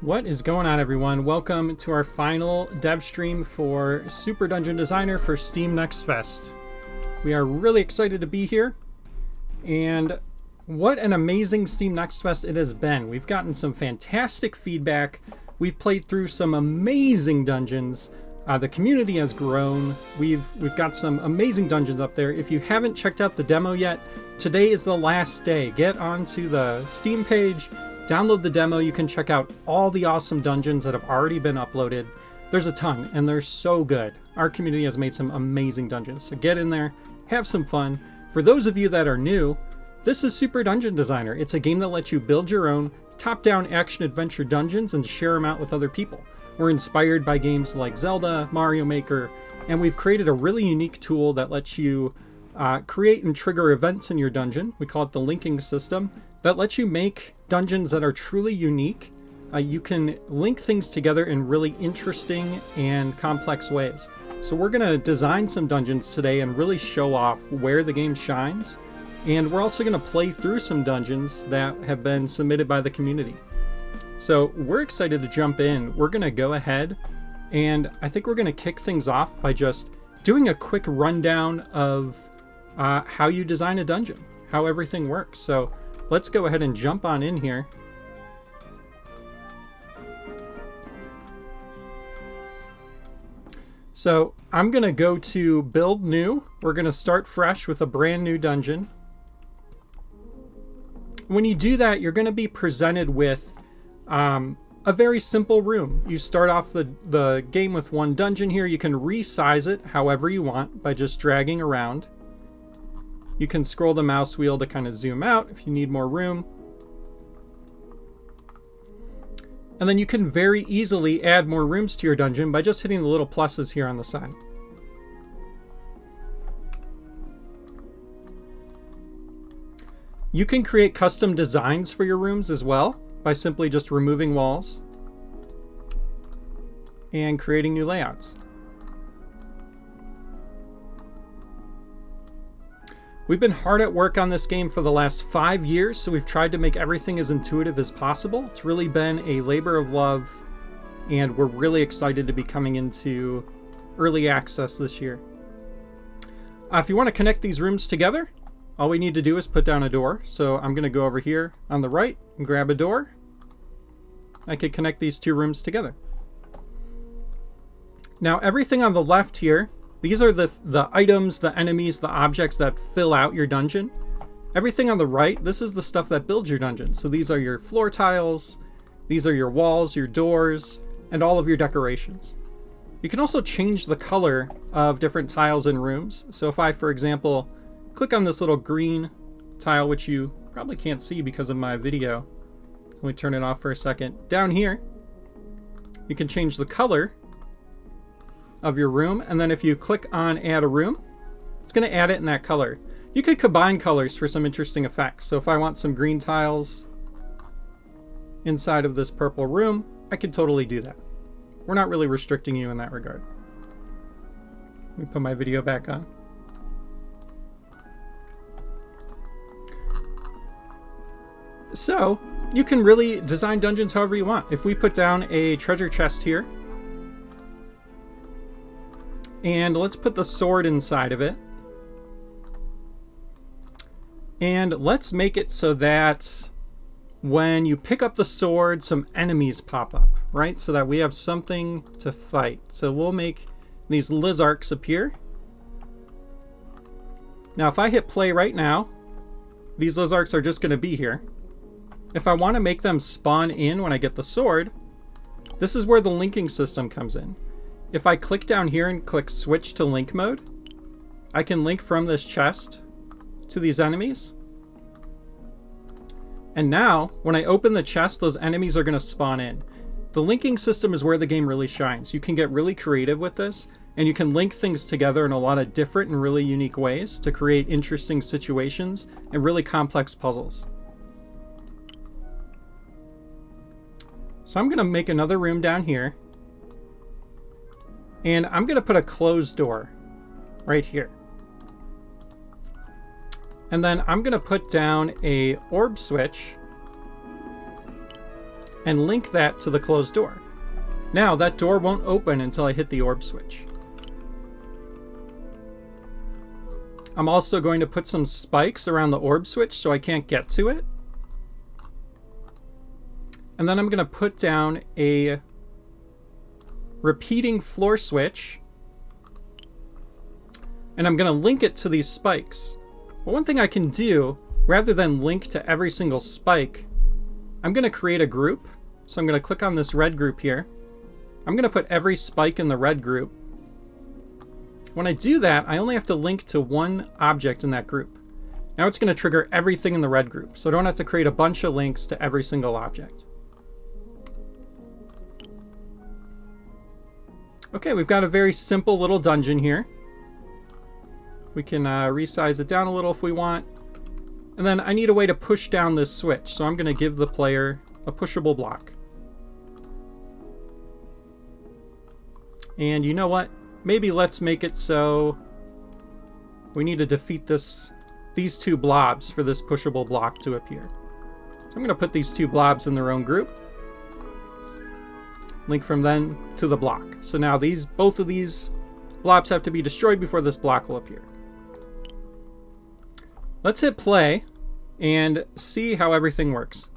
What is going on, everyone? Welcome to our final dev stream for Super Dungeon Designer for Steam Next Fest. We are really excited to be here, and what an amazing Steam Next Fest it has been. We've gotten some fantastic feedback. We've played through some amazing dungeons. The community has grown. We've got some amazing dungeons up there. If you haven't checked out the demo yet, today is the last day. Get onto the Steam page, download the demo. You can check out all the awesome dungeons that have already been uploaded. There's a ton, and they're so good. Our community has made some amazing dungeons. So get in there, have some fun. For those of you that are new, this is Super Dungeon Designer. It's a game that lets you build your own top-down action-adventure dungeons and share them out with other people. We're inspired by games like Zelda, Mario Maker, and we've created a really unique tool that lets you create and trigger events in your dungeon. We call it the linking system, that lets you make dungeons that are truly unique. You can link things together in really interesting and complex ways. So we're going to design some dungeons today and really show off where the game shines. And we're also going to play through some dungeons that have been submitted by the community. So we're excited to jump in. We're going to go ahead, and I think we're going to kick things off by just doing a quick rundown of how you design a dungeon, how everything works. So let's go ahead and jump on in here. So I'm going to go to Build New. We're going to start fresh with a brand new dungeon. When you do that, you're going to be presented with a very simple room. You start off the game with one dungeon here. You can resize it however you want by just dragging around. You can scroll the mouse wheel to kind of zoom out if you need more room. And then you can very easily add more rooms to your dungeon by just hitting the little pluses here on the side. You can create custom designs for your rooms as well by simply just removing walls and creating new layouts. We've been hard at work on this game for the last 5 years, so we've tried to make everything as intuitive as possible. It's really been a labor of love, and we're really excited to be coming into early access this year. If you want to connect these rooms together, all we need to do is put down a door. So I'm going to go over here on the right and grab a door. I could connect these two rooms together. Now everything on the left here, these are the items, the enemies, the objects that fill out your dungeon. Everything on the right, this is the stuff that builds your dungeon. So these are your floor tiles, these are your walls, your doors, and all of your decorations. You can also change the color of different tiles in rooms. So if I, for example, click on this little green tile, which you probably can't see because of my video. Let me turn it off for a second. Down here, you can change the color of your room, and then if you click on add a room, it's going to add it in that color. You could combine colors for some interesting effects. So if I want some green tiles inside of this purple room, I can totally do that. We're not really restricting you in that regard. Let me put my video back on. So you can really design dungeons however you want. If we put down a treasure chest here, and let's put the sword inside of it. And let's make it so that when you pick up the sword, some enemies pop up, right? So that we have something to fight. So we'll make these lizards appear. Now, if I hit play right now, these Lizards are just going to be here. If I want to make them spawn in when I get the sword, this is where the linking system comes in. If I click down here and click switch to link mode, I can link from this chest to these enemies. And now, when I open the chest, those enemies are going to spawn in. The linking system is where the game really shines. You can get really creative with this, and you can link things together in a lot of different and really unique ways to create interesting situations and really complex puzzles. So I'm going to make another room down here. And I'm going to put a closed door right here. And then I'm going to put down a orb switch and link that to the closed door. Now that door won't open until I hit the orb switch. I'm also going to put some spikes around the orb switch so I can't get to it. And then I'm going to put down a repeating floor switch. And I'm going to link it to these spikes. But one thing I can do, rather than link to every single spike, I'm going to create a group. So I'm going to click on this red group here. I'm going to put every spike in the red group. When I do that, I only have to link to one object in that group. Now it's going to trigger everything in the red group, so I don't have to create a bunch of links to every single object. Okay, we've got a very simple little dungeon here. We can resize it down a little if we want. And then I need a way to push down this switch, so I'm going to give the player a pushable block. And you know what? Maybe let's make it so we need to defeat these two blobs for this pushable block to appear. So I'm going to put these two blobs in their own group. Link from them to the block. So now both of these blobs have to be destroyed before this block will appear. Let's hit play and see how everything works.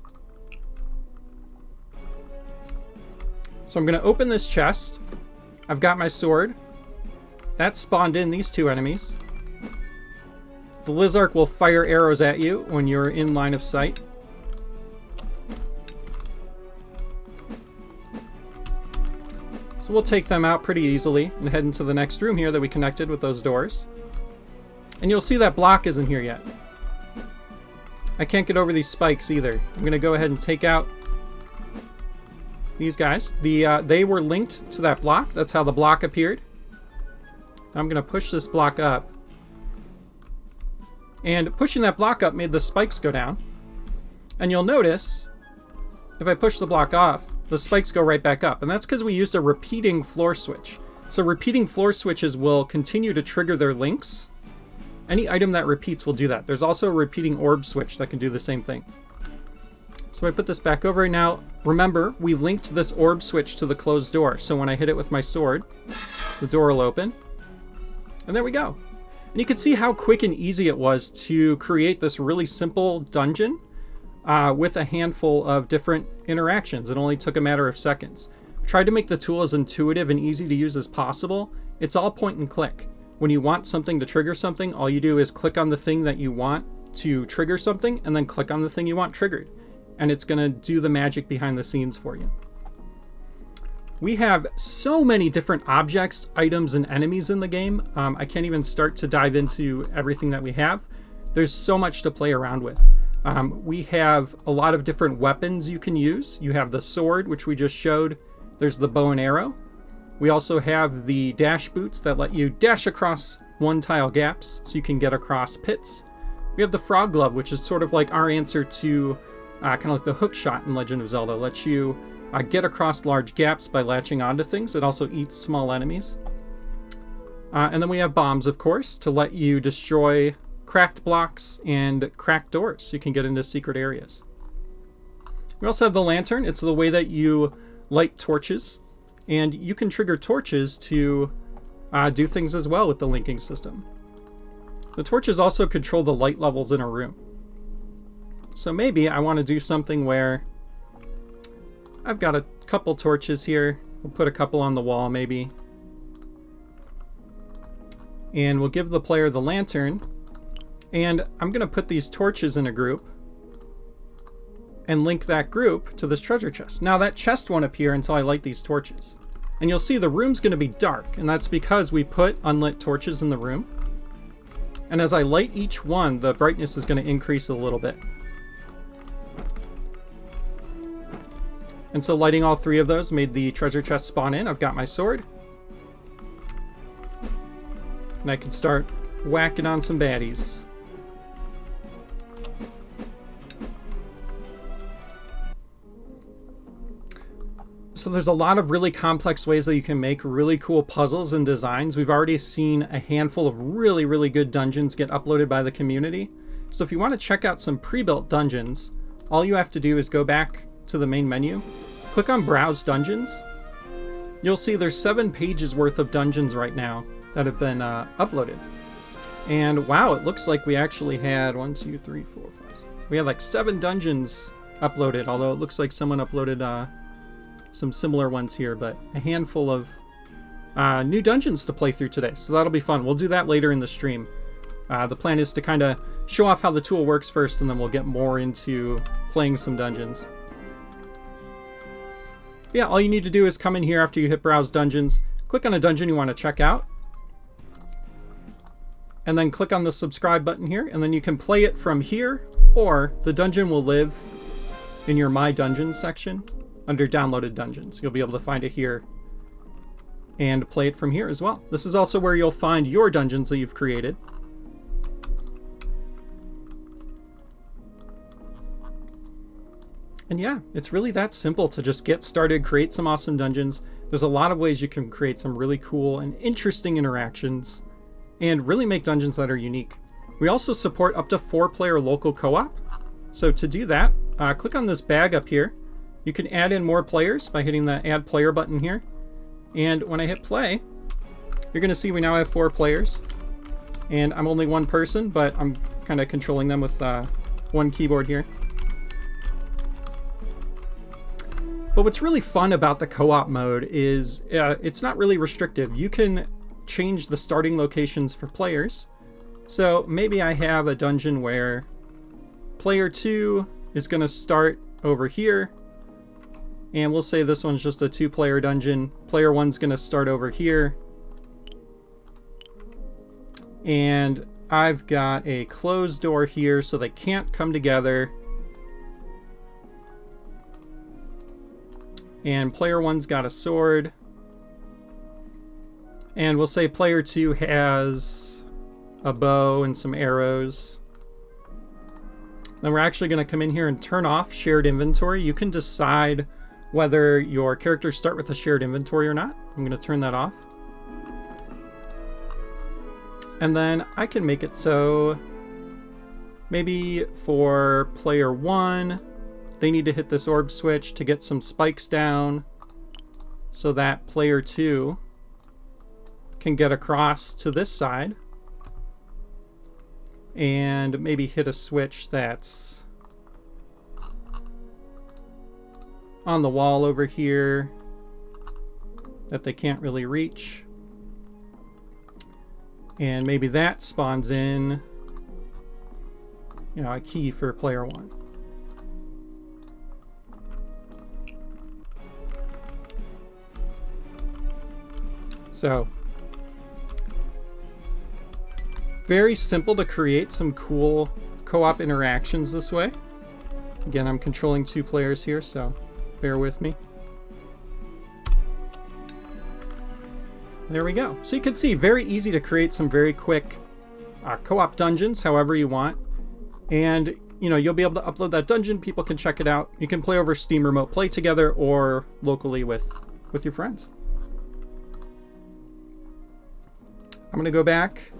So I'm going to open this chest. I've got my sword. That spawned in these two enemies. The Lizard will fire arrows at you when you're in line of sight. So we'll take them out pretty easily and head into the next room here that we connected with those doors. And you'll see that block isn't here yet. I can't get over these spikes either. I'm going to go ahead and take out these guys. They were linked to that block. That's how the block appeared. I'm going to push this block up. And pushing that block up made the spikes go down. And you'll notice, if I push the block off, the spikes go right back up. And that's because we used a repeating floor switch. So repeating floor switches will continue to trigger their links. Any item that repeats will do that. There's also a repeating orb switch that can do the same thing. So I put this back over. Now, remember, we linked this orb switch to the closed door. So when I hit it with my sword, the door will open. And there we go. And you can see how quick and easy it was to create this really simple dungeon with a handful of different interactions. It only took a matter of seconds. I tried to make the tool as intuitive and easy to use as possible. It's all point and click. When you want something to trigger something, all you do is click on the thing that you want to trigger something, and then click on the thing you want triggered. And it's going to do the magic behind the scenes for you. We have so many different objects, items, and enemies in the game. I can't even start to dive into everything that we have. There's so much to play around with. We have a lot of different weapons you can use. You have the sword, which we just showed. There's the bow and arrow. We also have the dash boots that let you dash across one-tile gaps so you can get across pits. We have the frog glove, which is sort of like our answer to kind of like the hook shot in Legend of Zelda. It lets you get across large gaps by latching onto things. It also eats small enemies. And then we have bombs, of course, to let you destroy cracked blocks and cracked doors so you can get into secret areas. We also have the lantern. It's the way that you light torches. And you can trigger torches to do things as well with the linking system. The torches also control the light levels in a room. So maybe I want to do something where I've got a couple torches here. We'll put a couple on the wall maybe. And we'll give the player the lantern. And I'm going to put these torches in a group and link that group to this treasure chest. Now that chest won't appear until I light these torches. And you'll see the room's going to be dark, and that's because we put unlit torches in the room. And as I light each one, the brightness is going to increase a little bit. And so lighting all 3 of those made the treasure chest spawn in. I've got my sword. And I can start whacking on some baddies. So there's a lot of really complex ways that you can make really cool puzzles and designs. We've already seen a handful of really, really good dungeons get uploaded by the community. So if you want to check out some pre-built dungeons, all you have to do is go back to the main menu, click on Browse Dungeons. You'll see there's 7 pages worth of dungeons right now that have been uploaded. And wow, it looks like we actually had 1, 2, 3, 4, 5, 6. We had like 7 dungeons uploaded, although it looks like someone uploaded some similar ones here, but a handful of new dungeons to play through today. So that'll be fun. We'll do that later in the stream. The plan is to kind of show off how the tool works first, and then we'll get more into playing some dungeons. Yeah, all you need to do is come in here after you hit Browse Dungeons, click on a dungeon you want to check out, and then click on the subscribe button here, and then you can play it from here, or the dungeon will live in your My Dungeons section under Downloaded Dungeons. You'll be able to find it here and play it from here as well. This is also where you'll find your dungeons that you've created. And yeah, it's really that simple to just get started, create some awesome dungeons. There's a lot of ways you can create some really cool and interesting interactions and really make dungeons that are unique. We also support up to 4-player local co-op. So to do that, click on this bag up here. You can add in more players by hitting the Add Player button here. And when I hit play, you're going to see we now have 4 players. And I'm only one person, but I'm kind of controlling them with one keyboard here. But what's really fun about the co-op mode is it's not really restrictive. You can change the starting locations for players. So maybe I have a dungeon where player 2 is going to start over here. And we'll say this one's just a 2-player dungeon. Player 1's going to start over here. And I've got a closed door here so they can't come together. And player 1's got a sword. And we'll say player 2 has a bow and some arrows. Then we're actually going to come in here and turn off shared inventory. You can decide whether your characters start with a shared inventory or not. I'm going to turn that off. And then I can make it so maybe for player 1, they need to hit this orb switch to get some spikes down so that player 2 can get across to this side. And maybe hit a switch that's on the wall over here that they can't really reach. And maybe that spawns in, a key for player 1. So, very simple to create some cool co-op interactions this way. Again, I'm controlling 2 players here, so bear with me. There we go. So you can see, very easy to create some very quick co-op dungeons, however you want. And, you'll be able to upload that dungeon. People can check it out. You can play over Steam Remote Play together or locally with your friends. I'm going to go back.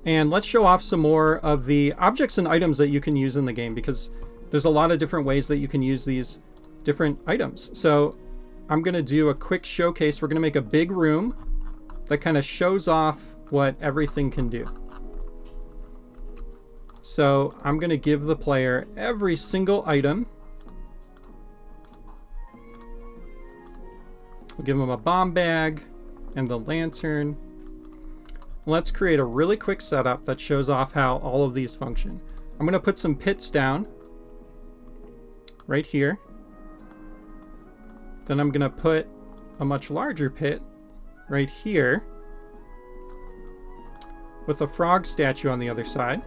And let's show off some more of the objects and items that you can use in the game, because there's a lot of different ways that you can use these different items. So I'm going to do a quick showcase. We're going to make a big room that kind of shows off what everything can do. So I'm going to give the player every single item. We'll give them a bomb bag and the lantern. Let's create a really quick setup that shows off how all of these function. I'm going to put some pits down right here. Then I'm going to put a much larger pit right here with a frog statue on the other side.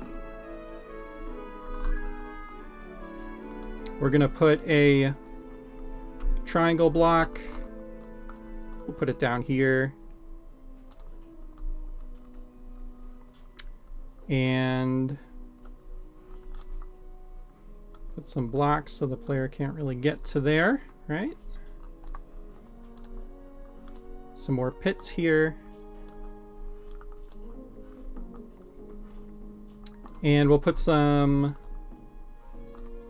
We're going to put a triangle block. We'll put it down here. And put some blocks so the player can't really get to there, right? Some more pits here. And we'll put some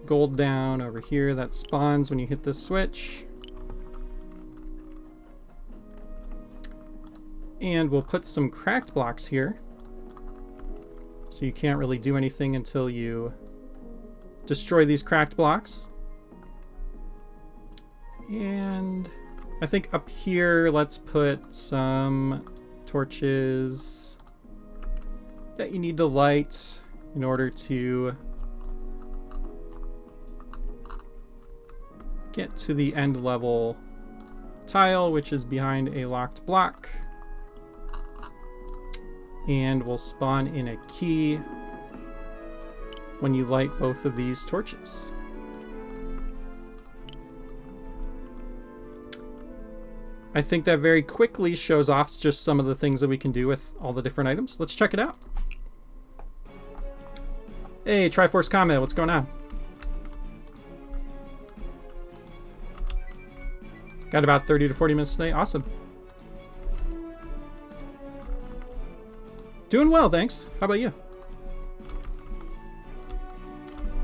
gold down over here that spawns when you hit this switch. And we'll put some cracked blocks here. So you can't really do anything until you destroy these cracked blocks. And I think up here, let's put some torches that you need to light in order to get to the end level tile, which is behind a locked block. And we'll spawn in a key when you light both of these torches. I think that very quickly shows off just some of the things that we can do with all the different items. Let's check it out. Hey, Triforce Combat, what's going on? Got about 30 to 40 minutes today. Awesome. Doing well, thanks. How about you?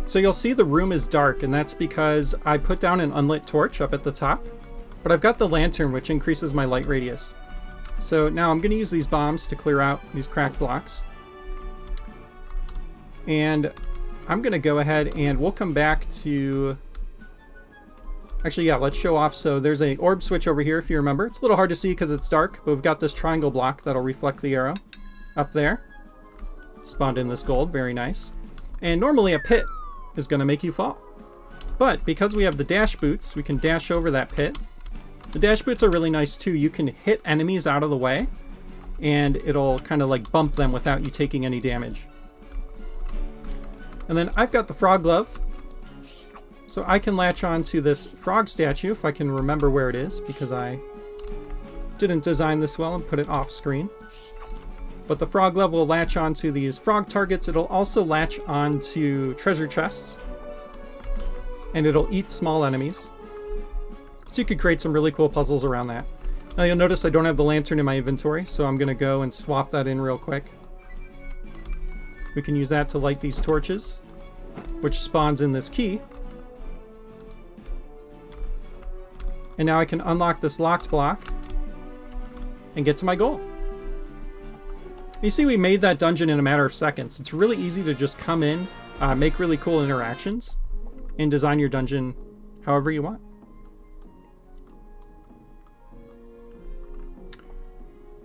So you'll see the room is dark, and that's because I put down an unlit torch up at the top, but I've got the lantern, which increases my light radius. So now I'm going to use these bombs to clear out these cracked blocks. And I'm going to go ahead and we'll come back to... Actually, yeah, let's show off. So there's an orb switch over here, if you remember. It's a little hard to see because it's dark, but we've got this triangle block that'll reflect the arrow up there. Spawned in this gold, very nice. And normally a pit is going to make you fall. But because we have the dash boots, we can dash over that pit. The dash boots are really nice too. You can hit enemies out of the way, and it'll kind of like bump them without you taking any damage. And then I've got the frog glove. So I can latch on to this frog statue if I can remember where it is, because I didn't design this well and put it off screen. But the frog glove will latch onto these frog targets. It'll also latch onto treasure chests. And it'll eat small enemies. So you could create some really cool puzzles around that. Now you'll notice I don't have the lantern in my inventory, so I'm going to go and swap that in real quick. We can use that to light these torches, which spawns in this key. And now I can unlock this locked block and get to my goal. You see, we made that dungeon in a matter of seconds. It's really easy to just come in, make really cool interactions, and design your dungeon however you want.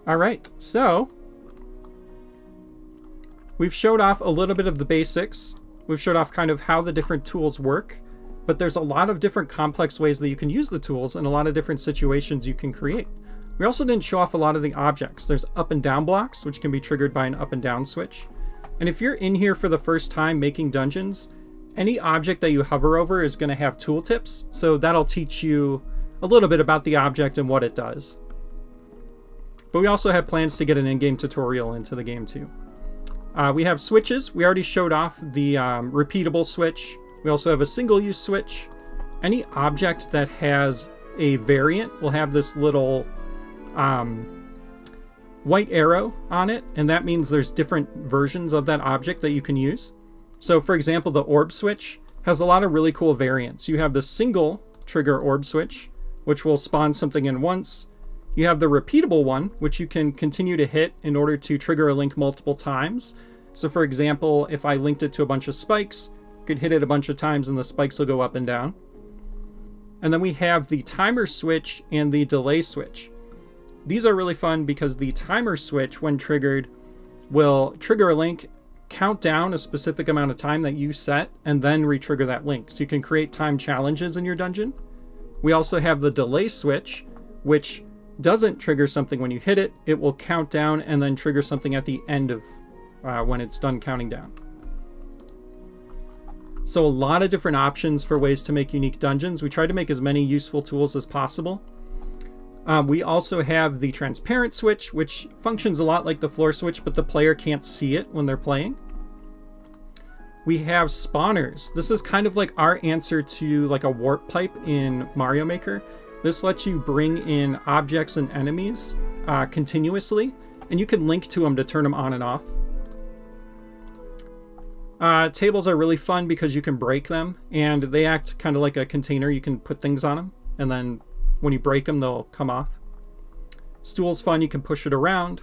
All right, so we've showed off a little bit of the basics. We've showed off kind of how the different tools work, but there's a lot of different complex ways that you can use the tools and a lot of different situations you can create. We also didn't show off a lot of the objects. There's up and down blocks, which can be triggered by an up and down switch. And if you're in here for the first time making dungeons, any object that you hover over is going to have tooltips. So that'll teach you a little bit about the object and what it does. But we also have plans to get an in-game tutorial into the game too. We have switches. We already showed off the repeatable switch. We also have a single-use switch. Any object that has a variant will have this little white arrow on it, and that means there's different versions of that object that you can use. So for example, the orb switch has a lot of really cool variants. You have the single trigger orb switch, which will spawn something in once. You have the repeatable one, which you can continue to hit in order to trigger a link multiple times. So for example, if I linked it to a bunch of spikes, I could hit it a bunch of times and the spikes will go up and down. And then we have the timer switch and the delay switch. These are really fun because the timer switch, when triggered, will trigger a link, count down a specific amount of time that you set, and then re-trigger that link. So you can create time challenges in your dungeon. We also have the delay switch, which doesn't trigger something when you hit it. It will count down and then trigger something at the end of when it's done counting down. So a lot of different options for ways to make unique dungeons. We try to make as many useful tools as possible. We also have the transparent switch, which functions a lot like the floor switch, but the player can't see it when they're playing. We have spawners. This is kind of like our answer to like a warp pipe in Mario Maker. This lets you bring in objects and enemies continuously, and you can link to them to turn them on and off. Tables are really fun because you can break them, and they act kind of like a container. You can put things on them, and then when you break them, they'll come off. Stool's fun. You can push it around.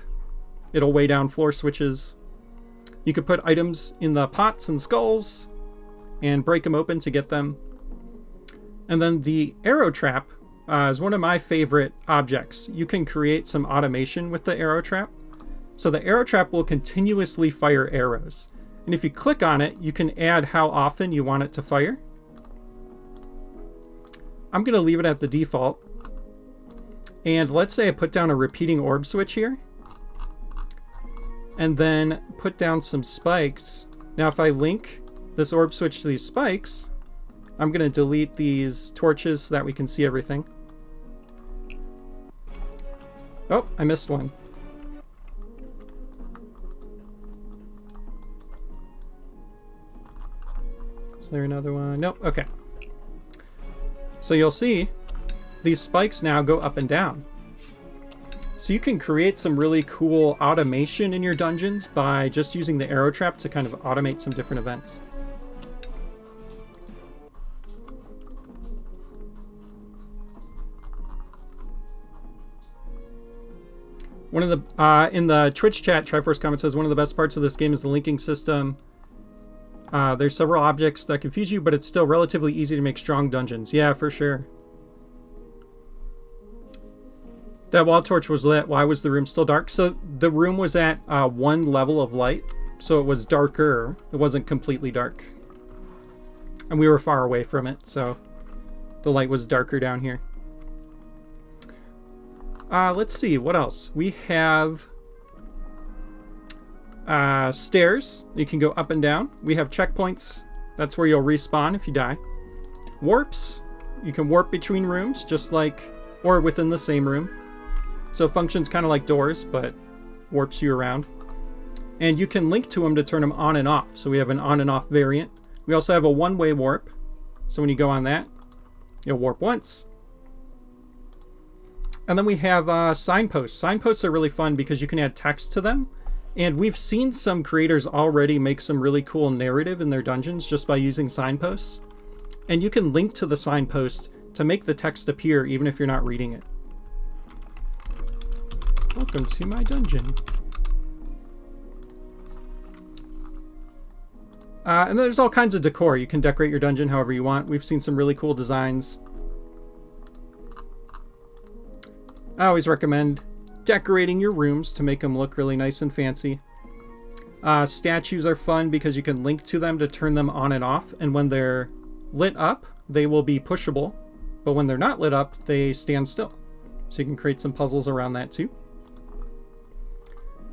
It'll weigh down floor switches. You can put items in the pots and skulls and break them open to get them. And then the arrow trap is one of my favorite objects. You can create some automation with the arrow trap. So the arrow trap will continuously fire arrows. And if you click on it, you can add how often you want it to fire. I'm going to leave it at the default. And let's say I put down a repeating orb switch here. And then put down some spikes. Now if I link this orb switch to these spikes, I'm going to delete these torches so that we can see everything. Oh, I missed one. Is there another one? Nope. Okay. So you'll see these spikes now go up and down. So you can create some really cool automation in your dungeons by just using the arrow trap to kind of automate some different events. One of the in the Twitch chat, Triforce comment says one of the best parts of this game is the linking system. There's several objects that confuse you, but it's still relatively easy to make strong dungeons. Yeah, for sure. That wall torch was lit. Why was the room still dark? So the room was at one level of light, so it was darker. It wasn't completely dark. And we were far away from it, so the light was darker down here. Let's see, what else? We have stairs. You can go up and down. We have checkpoints. That's where you'll respawn if you die. Warps. You can warp between rooms, just like, or within the same room. So it functions kind of like doors, but warps you around. And you can link to them to turn them on and off. So we have an on and off variant. We also have a one-way warp. So when you go on that, you'll warp once. And then we have signposts. Signposts are really fun because you can add text to them. And we've seen some creators already make some really cool narrative in their dungeons just by using signposts. And you can link to the signpost to make the text appear even if you're not reading it. Welcome to my dungeon. And there's all kinds of decor. You can decorate your dungeon however you want. We've seen some really cool designs. I always recommend decorating your rooms to make them look really nice and fancy. Statues are fun because you can link to them to turn them on and off. And when they're lit up, they will be pushable. But when they're not lit up, they stand still. So you can create some puzzles around that too.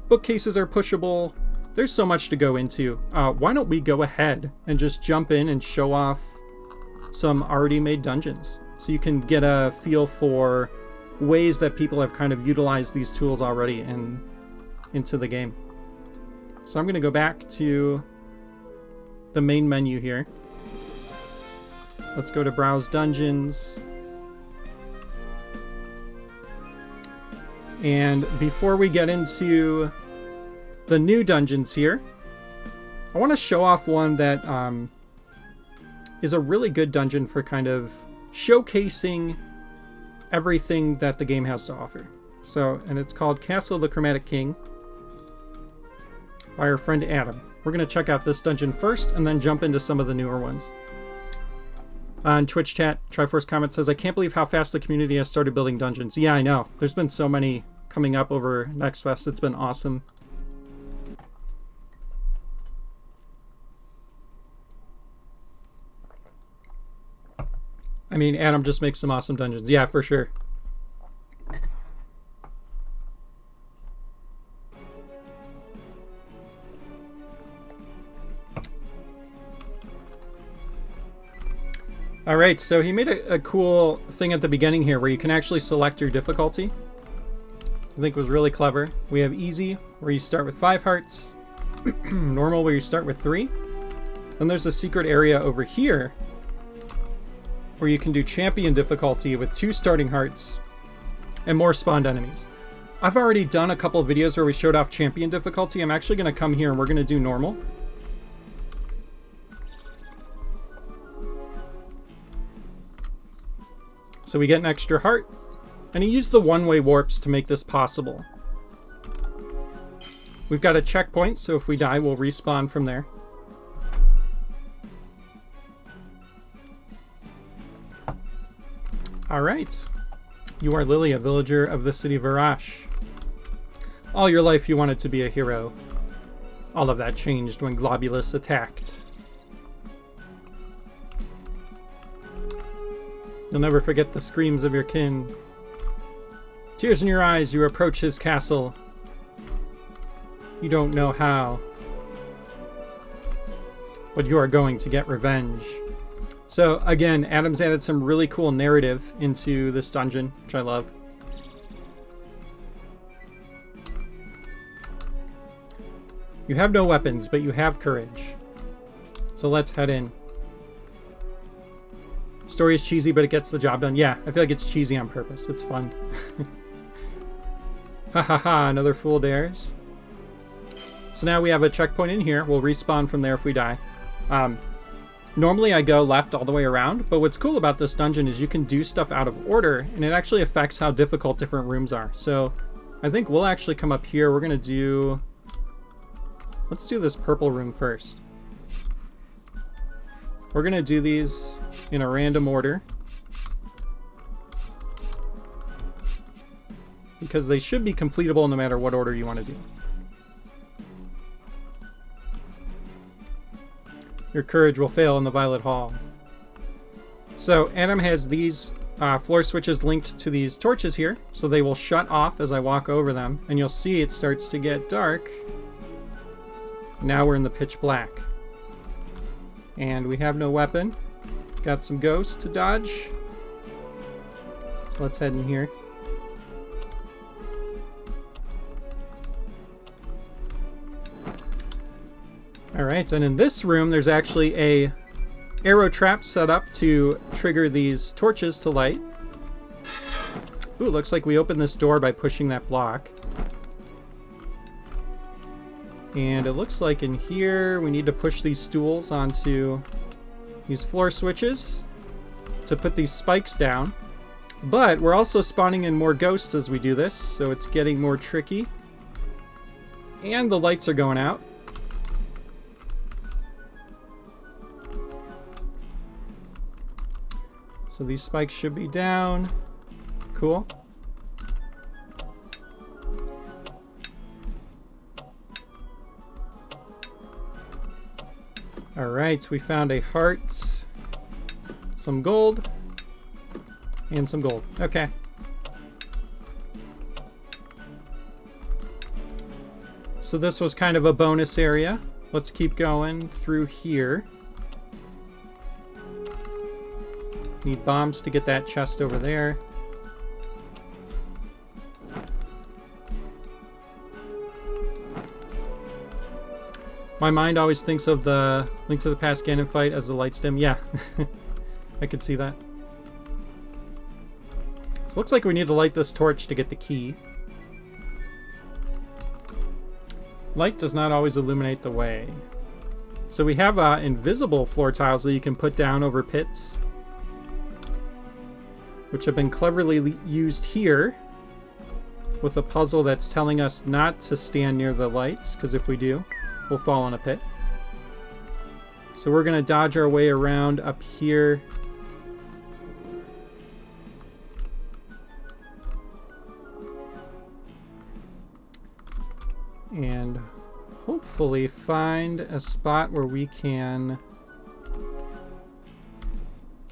Bookcases are pushable. There's so much to go into. Why don't we go ahead and just jump in and show off some already made dungeons so you can get a feel for ways that people have kind of utilized these tools already into the game. So I'm going to go back to the main menu here. Let's go to Browse Dungeons. And before we get into the new dungeons here, I want to show off one that is a really good dungeon for kind of showcasing everything that the game has to offer. So, and it's called Castle of the Chromatic King by our friend Adam. We're going to check out this dungeon first and then jump into some of the newer ones. On Twitch chat, Triforce comment says, I can't believe how fast the community has started building dungeons. Yeah, I know. There's been so many coming up over Next Fest. It's been awesome. I mean, Adam just makes some awesome dungeons. Yeah, for sure. All right, so he made a cool thing at the beginning here where you can actually select your difficulty. I think it was really clever. We have easy, where you start with 5 hearts. Normal, where you start with 3. Then there's a secret area over here where you can do champion difficulty with 2 starting hearts and more spawned enemies. I've already done a couple of videos where we showed off champion difficulty. I'm actually going to come here and we're going to do normal. So we get an extra heart, and he used the one-way warps to make this possible. We've got a checkpoint, so if we die, we'll respawn from there. Alright. You are Lily, a villager of the city of Varash. All your life you wanted to be a hero. All of that changed when Globulus attacked. You'll never forget the screams of your kin. Tears in your eyes, you approach his castle. You don't know how. But you are going to get revenge. So again, Adam's added some really cool narrative into this dungeon, which I love. You have no weapons, but you have courage. So let's head in. Story is cheesy, but it gets the job done. Yeah, I feel like it's cheesy on purpose. It's fun. Ha ha ha, another fool dares. So now we have a checkpoint in here. We'll respawn from there if we die. Normally I go left all the way around, but what's cool about this dungeon is you can do stuff out of order, and it actually affects how difficult different rooms are. So I think we'll actually come up here. We're going to do... Let's do this purple room first. We're going to do these in a random order, because they should be completable no matter what order you want to do. Your courage will fail in the Violet Hall. So Adam has these floor switches linked to these torches here, so they will shut off as I walk over them, and you'll see it starts to get dark. Now we're in the pitch black. And we have no weapon. Got some ghosts to dodge. So let's head in here. Alright, and in this room there's actually a arrow trap set up to trigger these torches to light. Ooh, looks like we opened this door by pushing that block. And it looks like in here we need to push these stools onto these floor switches to put these spikes down. But we're also spawning in more ghosts as we do this, so it's getting more tricky. And the lights are going out. So these spikes should be down. Cool. Alright, we found a heart, some gold, and some gold. Okay. So this was kind of a bonus area. Let's keep going through here. Need bombs to get that chest over there. My mind always thinks of the Link to the Past Ganon fight as the light stem. Yeah, I could see that. So it looks like we need to light this torch to get the key. Light does not always illuminate the way. So we have invisible floor tiles that you can put down over pits, which have been cleverly used here with a puzzle that's telling us not to stand near the lights, because if we do, we'll fall in a pit. So we're going to dodge our way around up here. And hopefully find a spot where we can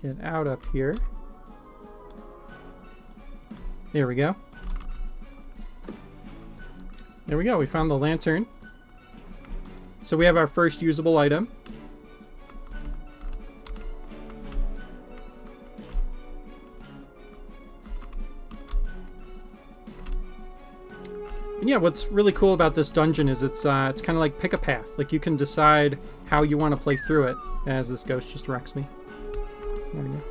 get out up here. There we go. There we go. We found the lantern. So we have our first usable item. And yeah, what's really cool about this dungeon is it's kind of like pick a path. Like you can decide how you want to play through it. As this ghost just wrecks me. There we go.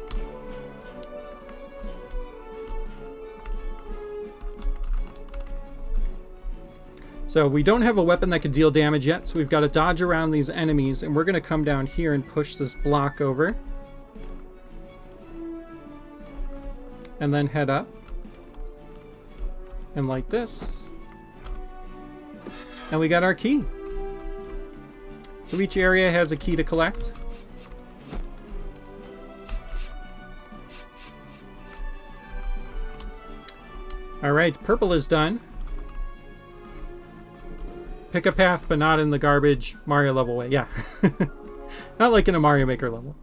So we don't have a weapon that could deal damage yet, so we've got to dodge around these enemies, and we're going to come down here and push this block over. And then head up. And like this. And we got our key. So each area has a key to collect. Alright, purple is done. Pick a path, but not in the garbage Mario level way. Yeah. Not like in a Mario Maker level.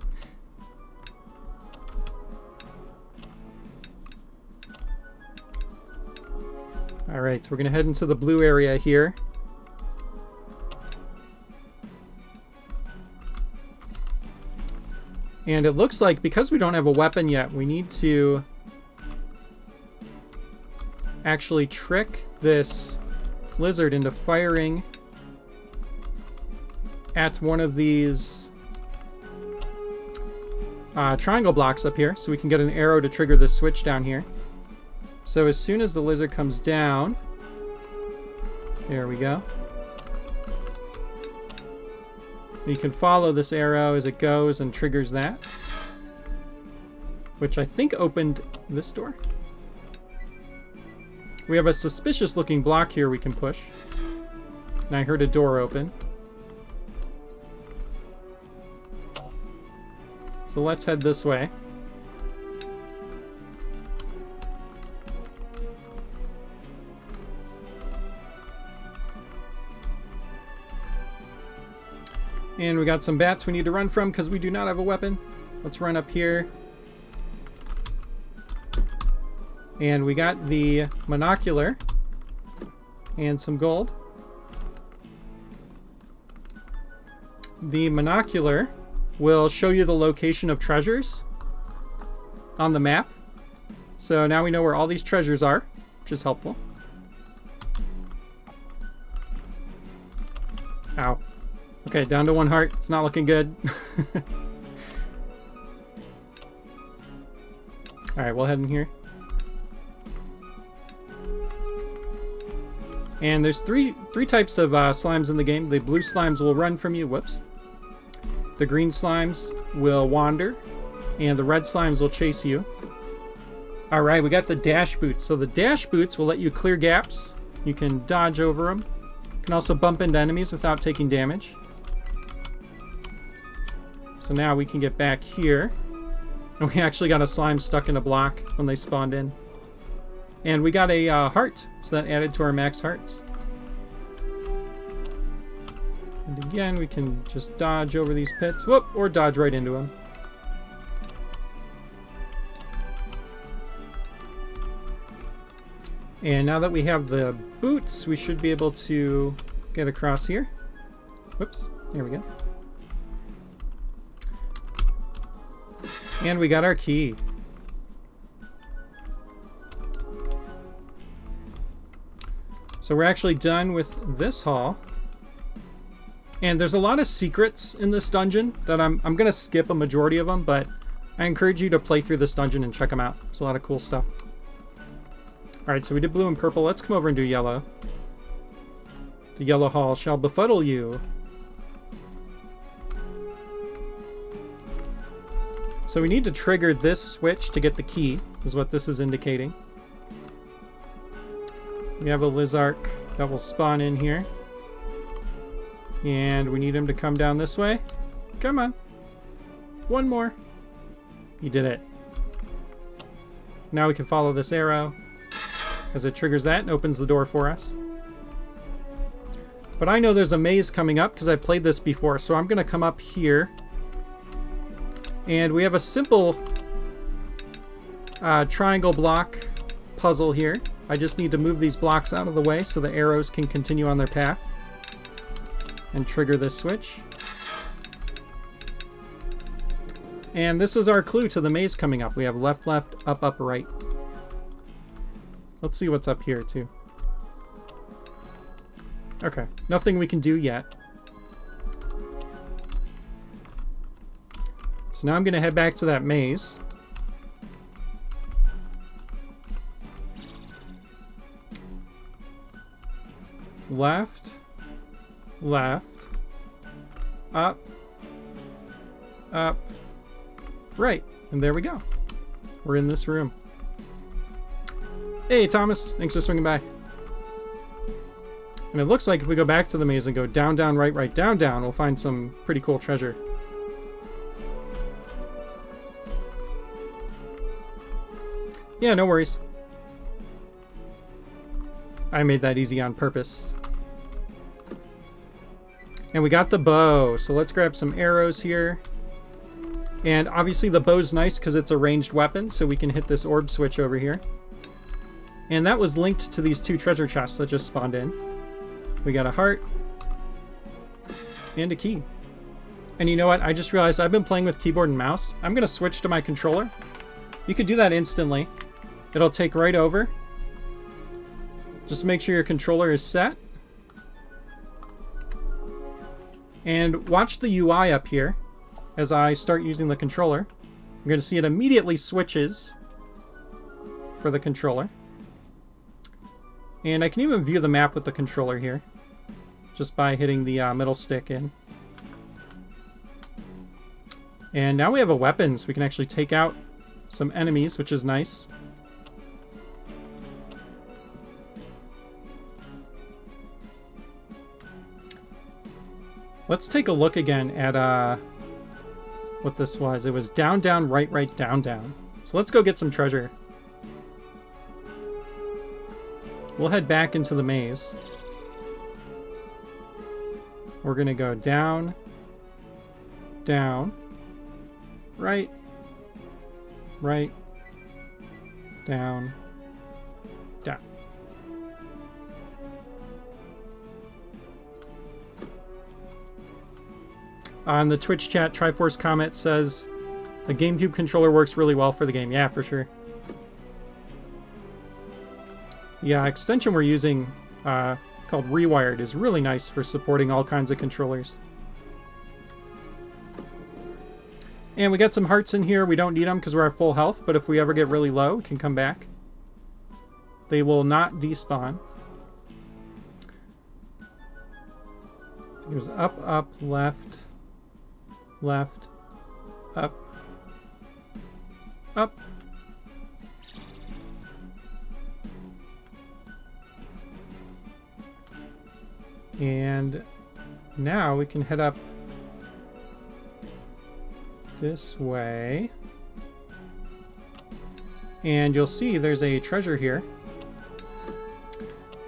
Alright, so we're going to head into the blue area here. And it looks like because we don't have a weapon yet, we need to actually trick this lizard into firing at one of these triangle blocks up here, so we can get an arrow to trigger this switch down here. So as soon as the lizard comes down, there we go. You can follow this arrow as it goes and triggers that, which I think opened this door. We have a suspicious looking block here we can push. And I heard a door open. So let's head this way. And we got some bats we need to run from because we do not have a weapon. Let's run up here. And we got the monocular and some gold. The monocular will show you the location of treasures on the map. So now we know where all these treasures are, which is helpful. Ow. Okay, down to 1 heart. It's not looking good. Alright, we'll head in here. And there's three types of slimes in the game. The blue slimes will run from you. Whoops. The green slimes will wander. And the red slimes will chase you. Alright, we got the dash boots. So the dash boots will let you clear gaps. You can dodge over them. You can also bump into enemies without taking damage. So now we can get back here. And we actually got a slime stuck in a block when they spawned in. And we got a heart, so that added to our max hearts. And again, we can just dodge over these pits. Whoop! Or dodge right into them. And now that we have the boots, we should be able to get across here. Whoops. There we go. And we got our key. So we're actually done with this hall. And there's a lot of secrets in this dungeon that I'm going to skip a majority of them, but I encourage you to play through this dungeon and check them out. There's a lot of cool stuff. Alright, so we did blue and purple. Let's come over and do yellow. The yellow hall shall befuddle you. So we need to trigger this switch to get the key, is what this is indicating. We have a Lizark that will spawn in here. And we need him to come down this way. Come on. One more. He did it. Now we can follow this arrow as it triggers that and opens the door for us. But I know there's a maze coming up because I played this before, so I'm going to come up here. And we have a simple triangle block puzzle here. I just need to move these blocks out of the way so the arrows can continue on their path. And trigger this switch. And this is our clue to the maze coming up. We have left, left, up, up, right. Let's see what's up here, too. Okay, nothing we can do yet. So now I'm going to head back to that maze. Left, left, up, up, right. And there we go. We're in this room. Hey, Thomas. Thanks for swinging by. And it looks like if we go back to the maze and go down, down, right, right, down, down, we'll find some pretty cool treasure. Yeah, no worries. I made that easy on purpose. And we got the bow, so let's grab some arrows here. And obviously the bow's nice because it's a ranged weapon, so we can hit this orb switch over here. And that was linked to these 2 treasure chests that just spawned in. We got a heart. And a key. And you know what? I just realized I've been playing with keyboard and mouse. I'm going to switch to my controller. You could do that instantly. It'll take right over. Just make sure your controller is set. And watch the UI up here as I start using the controller. You're going to see it immediately switches for the controller. And I can even view the map with the controller here, just by hitting the middle stick in. And now we have a weapon, so we can actually take out some enemies, which is nice. Let's take a look again at what this was. It was down, down, right, right, down, down. So let's go get some treasure. We'll head back into the maze. We're going to go down, down, right, right, down, down. On the Twitch chat, Triforce comment says, the GameCube controller works really well for the game. Yeah, for sure. The extension we're using, called Rewired, is really nice for supporting all kinds of controllers. And we got some hearts in here. We don't need them because we're at full health, but if we ever get really low, we can come back. They will not despawn. It goes up, up, left, left, up, up. And now we can head up this way. And you'll see there's a treasure here.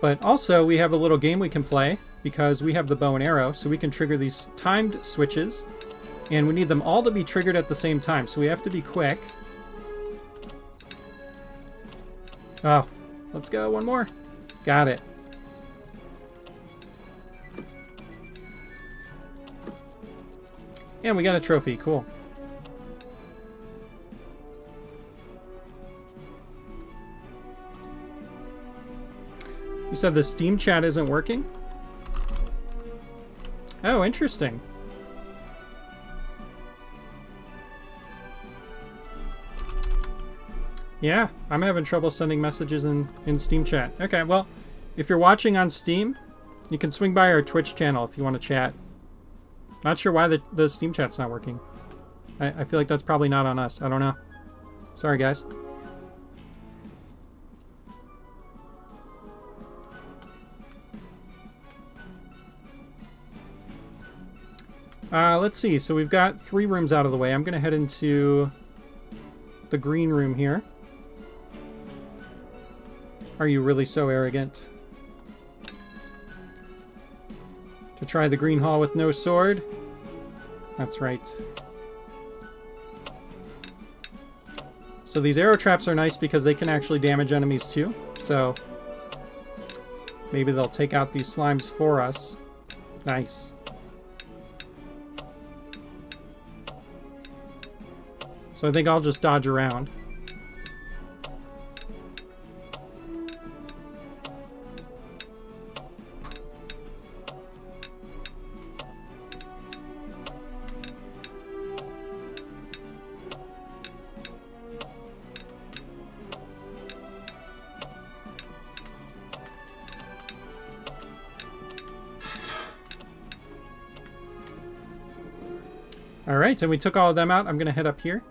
But also we have a little game we can play because we have the bow and arrow, so we can trigger these timed switches. And we need them all to be triggered at the same time, so we have to be quick. Oh, let's go, one more. Got it. And we got a trophy, cool. You said the Steam chat isn't working? Oh, interesting. Yeah, I'm having trouble sending messages in Steam chat. Okay, well, if you're watching on Steam, you can swing by our Twitch channel if you want to chat. Not sure why the Steam chat's not working. I feel like that's probably not on us. I don't know. Sorry, guys. Let's see. So we've got 3 rooms out of the way. I'm going to head into the green room here. Are you really so arrogant? To try the green hall with no sword? That's right. So these arrow traps are nice because they can actually damage enemies too. So maybe they'll take out these slimes for us. Nice. So I think I'll just dodge around. All right, and we took all of them out. I'm going to head up here.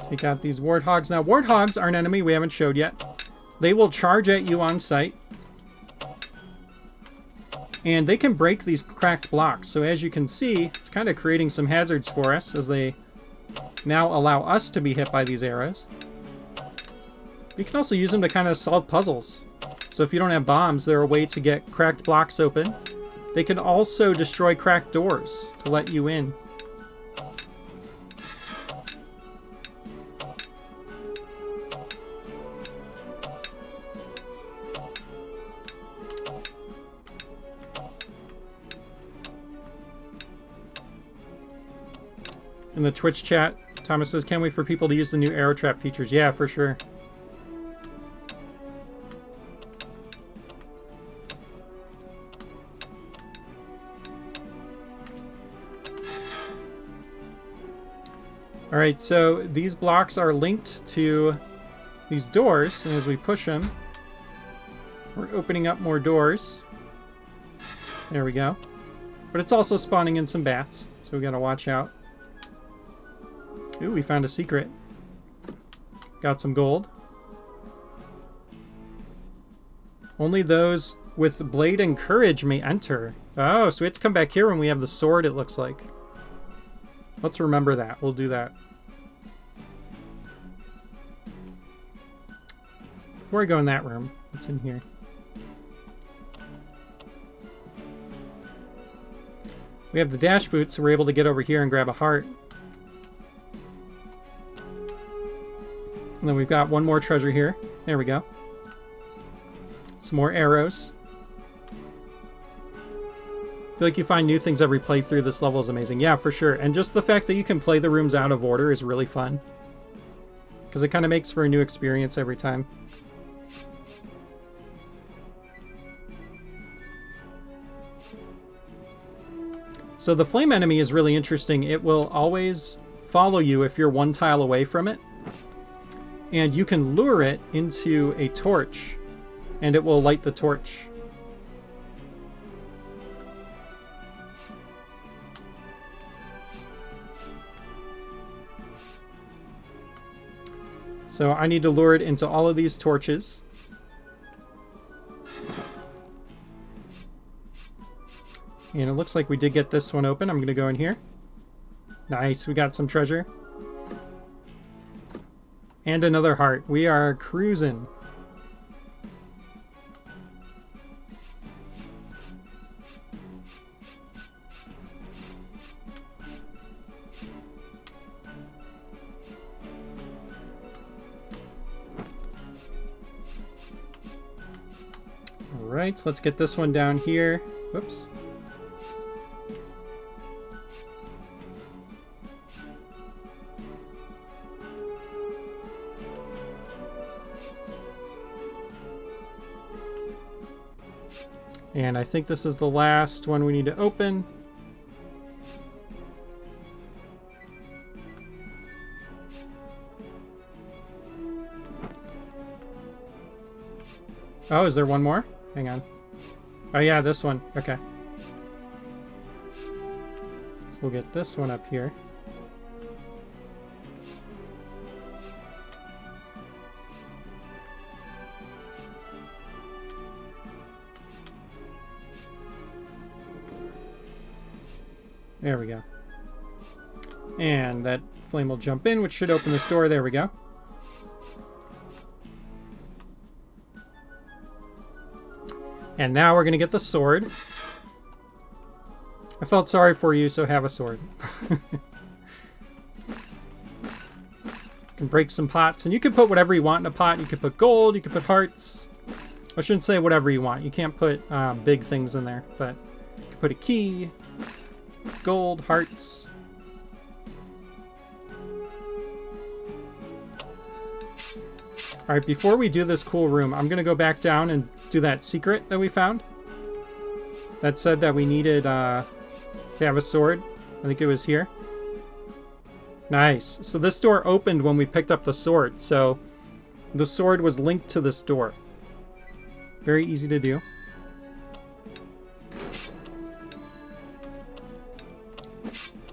Take out these warthogs. Now, warthogs are an enemy we haven't showed yet. They will charge at you on sight. And they can break these cracked blocks. So as you can see, it's kind of creating some hazards for us as they now allow us to be hit by these arrows. You can also use them to kind of solve puzzles. So if you don't have bombs, they're a way to get cracked blocks open. They can also destroy cracked doors to let you in. In the Twitch chat, Thomas says, can't wait for people to use the new arrow trap features. Yeah, for sure. Alright, so these blocks are linked to these doors, and as we push them, we're opening up more doors. There we go. But it's also spawning in some bats, so we gotta watch out. Ooh, we found a secret. Got some gold. Only those with blade and courage may enter. Oh, so we have to come back here when we have the sword, it looks like. Let's remember that. We'll do that. Before I go in that room, what's in here? We have the dash boots, so we're able to get over here and grab a heart. And then we've got one more treasure here. There we go. Some more arrows. I feel like you find new things every playthrough. This level is amazing. Yeah, for sure. And just the fact that you can play the rooms out of order is really fun. Because it kind of makes for a new experience every time. So the flame enemy is really interesting. It will always follow you if you're one tile away from it. And you can lure it into a torch, and it will light the torch. So I need to lure it into all of these torches. And it looks like we did get this one open. I'm going to go in here. Nice, we got some treasure. And another heart. We are cruising. Alright, let's get this one down here. Whoops. And I think this is the last one we need to open. Oh, is there one more? Hang on. Oh yeah, this one. Okay. So we'll get this one up here. There we go. And that flame will jump in, which should open this door. There we go. And now we're going to get the sword. I felt sorry for you, so have a sword. Can break some pots, and you can put whatever you want in a pot. You can put gold, you can put hearts. I shouldn't say whatever you want. You can't put big things in there, but you can put a key, gold, hearts. All right, before we do this cool room, I'm going to go back down and do that secret that we found. That said that we needed to have a sword. I think it was here. Nice. So this door opened when we picked up the sword. So the sword was linked to this door. Very easy to do.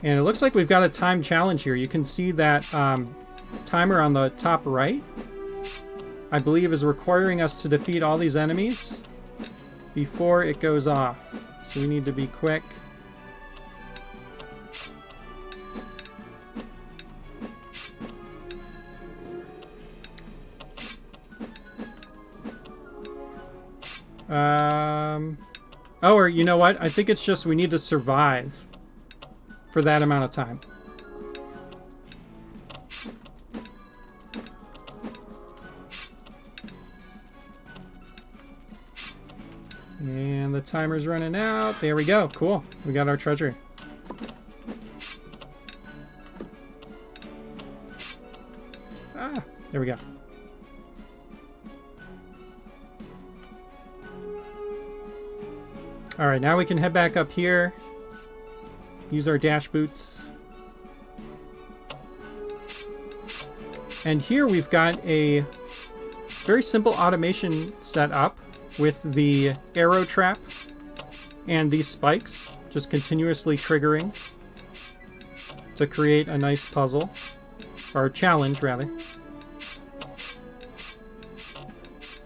And it looks like we've got a time challenge here. You can see that timer on the top right, I believe, is requiring us to defeat all these enemies before it goes off. So we need to be quick. Oh, or you know what? I think it's just we need to survive for that amount of time. And the timer's running out. There we go. Cool. We got our treasure. Ah, there we go. All right, now we can head back up here. Use our dash boots. And here we've got a very simple automation set up with the arrow trap and these spikes just continuously triggering to create a nice puzzle, or challenge rather.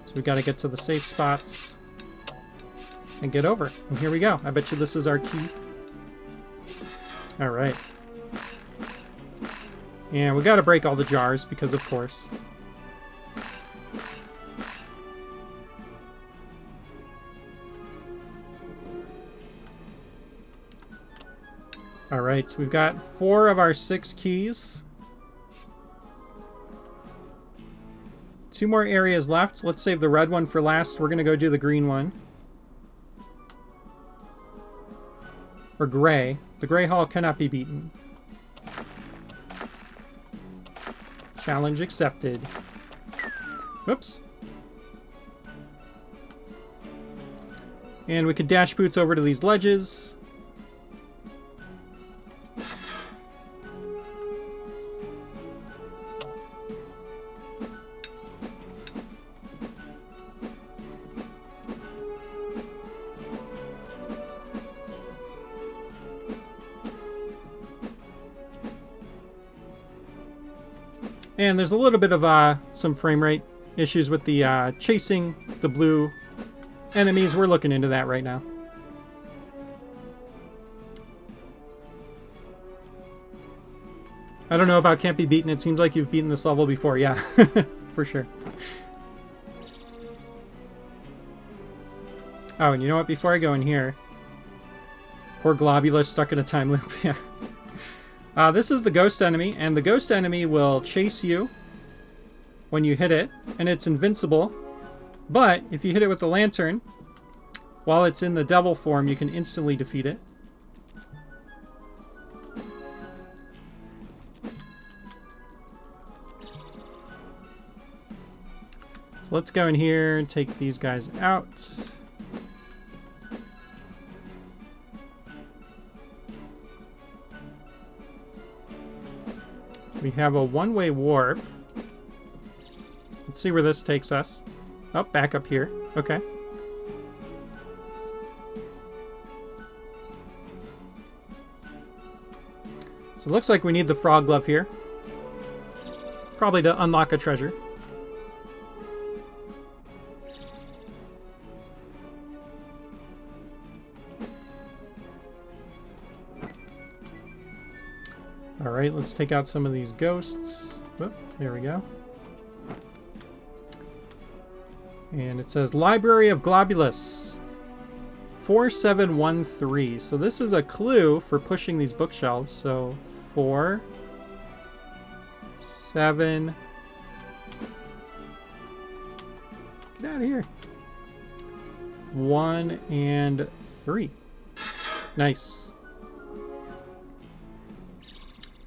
So we've got to get to the safe spots and get over. And here we go. I bet you this is our key. All right. And we got to break all the jars because, of course. All right, so we've got 4 of our 6 keys. 2 more areas left. Let's save the red one for last. We're going to go do the green one. Or gray. The gray hall cannot be beaten. Challenge accepted. Whoops. And we could dash boots over to these ledges. And there's a little bit of some frame rate issues with the chasing the blue enemies. We're looking into that right now. I don't know about can't be beaten. It seems like you've beaten this level before. Yeah, for sure. Oh, and you know what? Before I go in here, poor Globulus stuck in a time loop. Yeah. This is the ghost enemy, and the ghost enemy will chase you when you hit it, and it's invincible. But if you hit it with the lantern, while it's in the devil form, you can instantly defeat it. So let's go in here and take these guys out. We have a one-way warp. Let's see where this takes us. Oh, back up here. Okay. So it looks like we need the frog glove here. Probably to unlock a treasure. Alright, let's take out some of these ghosts. Whoop, there we go. And it says Library of Globulus. 4713. So this is a clue for pushing these bookshelves. So 4, 7. Get out of here. 1 and 3. Nice.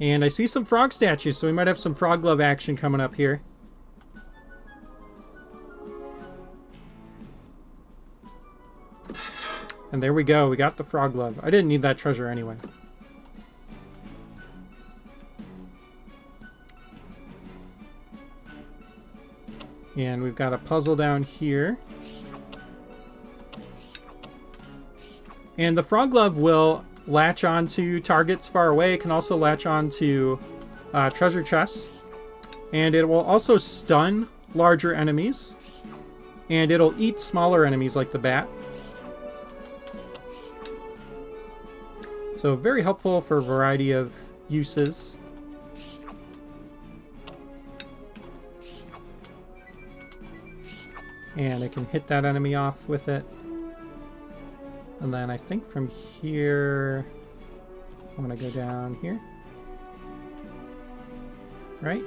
And I see some frog statues, so we might have some frog glove action coming up here. And there we go. We got the frog glove. I didn't need that treasure anyway. And we've got a puzzle down here. And the frog glove will latch onto targets far away. It can also latch onto treasure chests. And it will also stun larger enemies. And it'll eat smaller enemies like the bat. So very helpful for a variety of uses. And I can hit that enemy off with it. And then I think from here, I want to go down here. Right?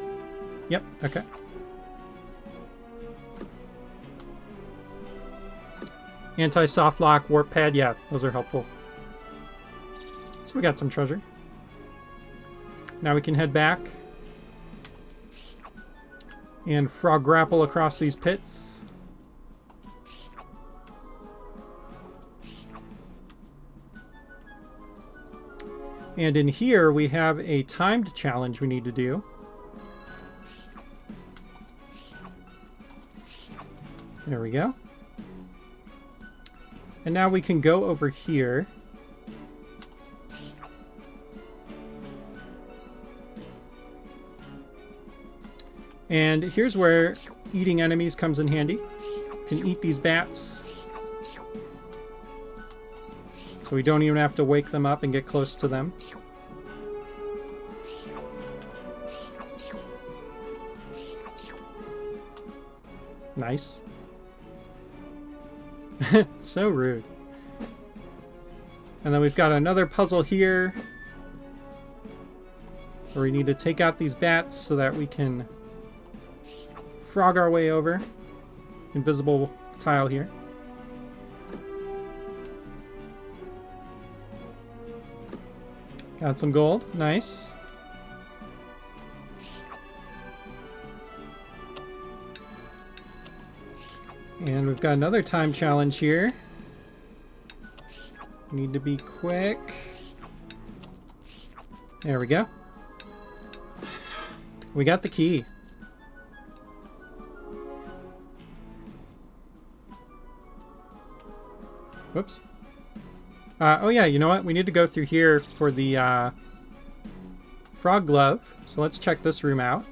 Yep, okay. Anti-soft lock, warp pad, yeah, those are helpful. So we got some treasure. Now we can head back and frog grapple across these pits. And in here we have a timed challenge we need to do. There we go. And now we can go over here. And here's where eating enemies comes in handy. You can eat these bats. So we don't even have to wake them up and get close to them. Nice. So rude. And then we've got another puzzle here where we need to take out these bats so that we can frog our way over. Invisible tile here. Got some gold. Nice. And we've got another time challenge here. Need to be quick. There we go. We got the key. Whoops. Oh yeah, you know what? We need to go through here for the frog glove. So let's check this room out.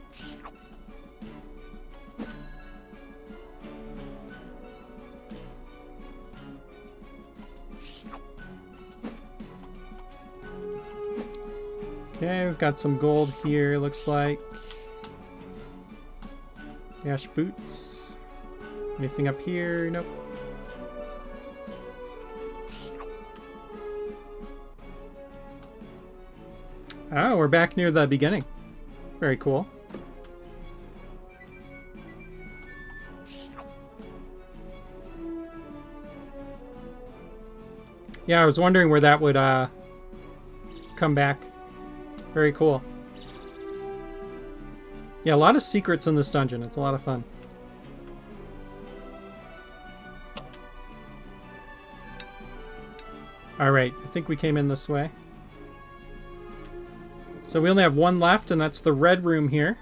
Okay, we've got some gold here, looks like. Dash boots. Anything up here? Nope. Oh, we're back near the beginning. Very cool. Yeah, I was wondering where that would come back. Very cool. Yeah, a lot of secrets in this dungeon. It's a lot of fun. Alright, I think we came in this way. So we only have one left, and that's the red room here.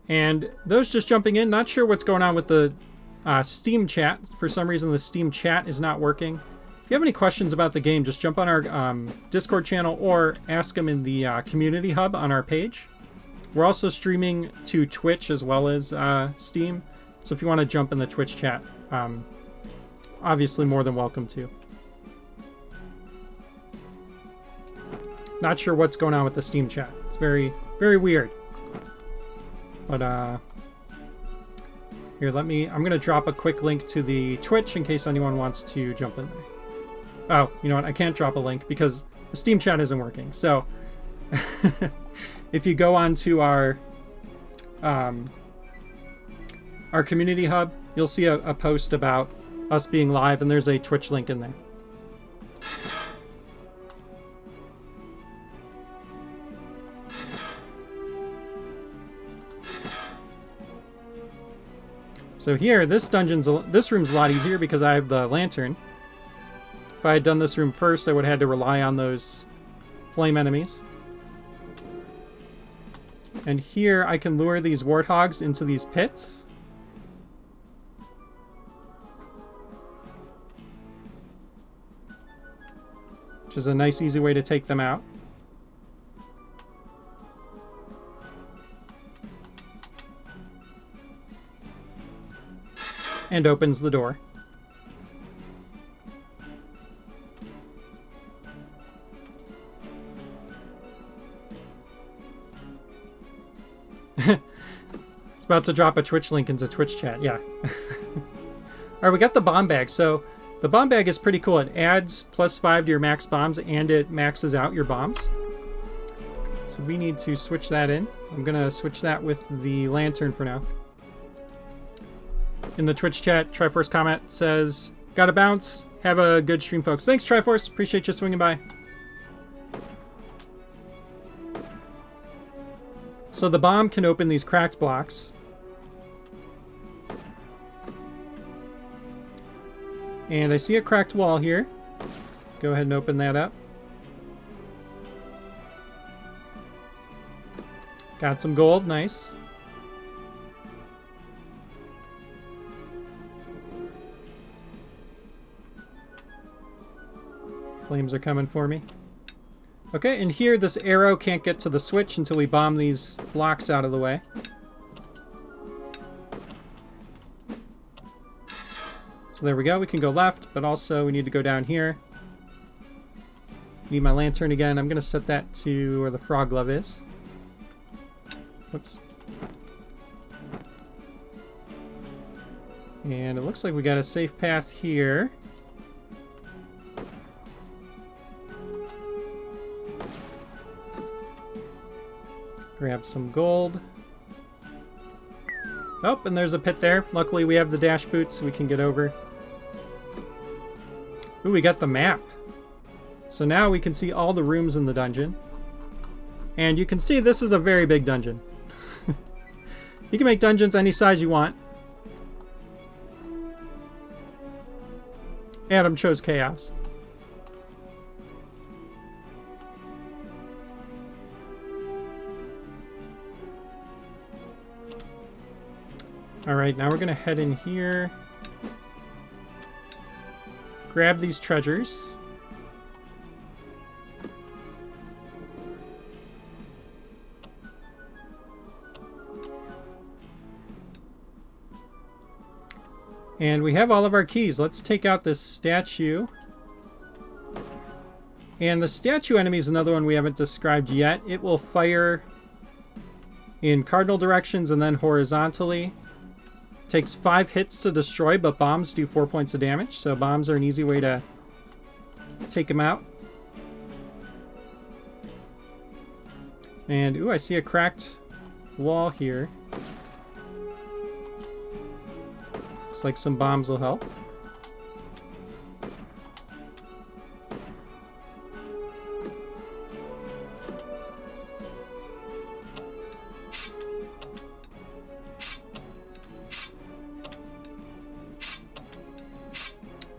And those just jumping in, not sure what's going on with the Steam chat. For some reason, the Steam chat is not working. If you have any questions about the game, just jump on our Discord channel or ask them in the community hub on our page. We're also streaming to Twitch as well as Steam. So if you want to jump in the Twitch chat, obviously more than welcome to. Not sure what's going on with the Steam chat. It's very, very weird. But here, I'm gonna drop a quick link to the Twitch in case anyone wants to jump in there. Oh, you know what? I can't drop a link because the Steam chat isn't working. So if you go onto our community hub, you'll see a post about us being live, and there's a Twitch link in there. So here, this room's a lot easier because I have the lantern. If I had done this room first, I would have had to rely on those flame enemies. And here, I can lure these warthogs into these pits. Which is a nice, easy way to take them out. And opens the door. It's about to drop a Twitch link into Twitch chat, yeah. Alright, we got the bomb bag. So the bomb bag is pretty cool. It adds +5 to your max bombs, and it maxes out your bombs. So we need to switch that in. I'm going to switch that with the lantern for now. In the Twitch chat, Triforce comment says, "Gotta bounce. Have a good stream, folks." Thanks, Triforce. Appreciate you swinging by. So the bomb can open these cracked blocks. And I see a cracked wall here. Go ahead and open that up. Got some gold. Nice. Flames are coming for me. Okay, and here this arrow can't get to the switch until we bomb these blocks out of the way. So there we go. We can go left, but also we need to go down here. Need my lantern again. I'm going to set that to where the frog glove is. Whoops. And it looks like we got a safe path here. Grab some gold. Oh, and there's a pit there. Luckily we have the dash boots so we can get over. Ooh, we got the map. So now we can see all the rooms in the dungeon. And you can see this is a very big dungeon. You can make dungeons any size you want. Adam chose chaos. Alright, now we're going to head in here. Grab these treasures. And we have all of our keys. Let's take out this statue. And the statue enemy is another one we haven't described yet. It will fire in cardinal directions and then horizontally. Takes 5 hits to destroy, but bombs do 4 points of damage. So bombs are an easy way to take him out. And, ooh, I see a cracked wall here. Looks like some bombs will help.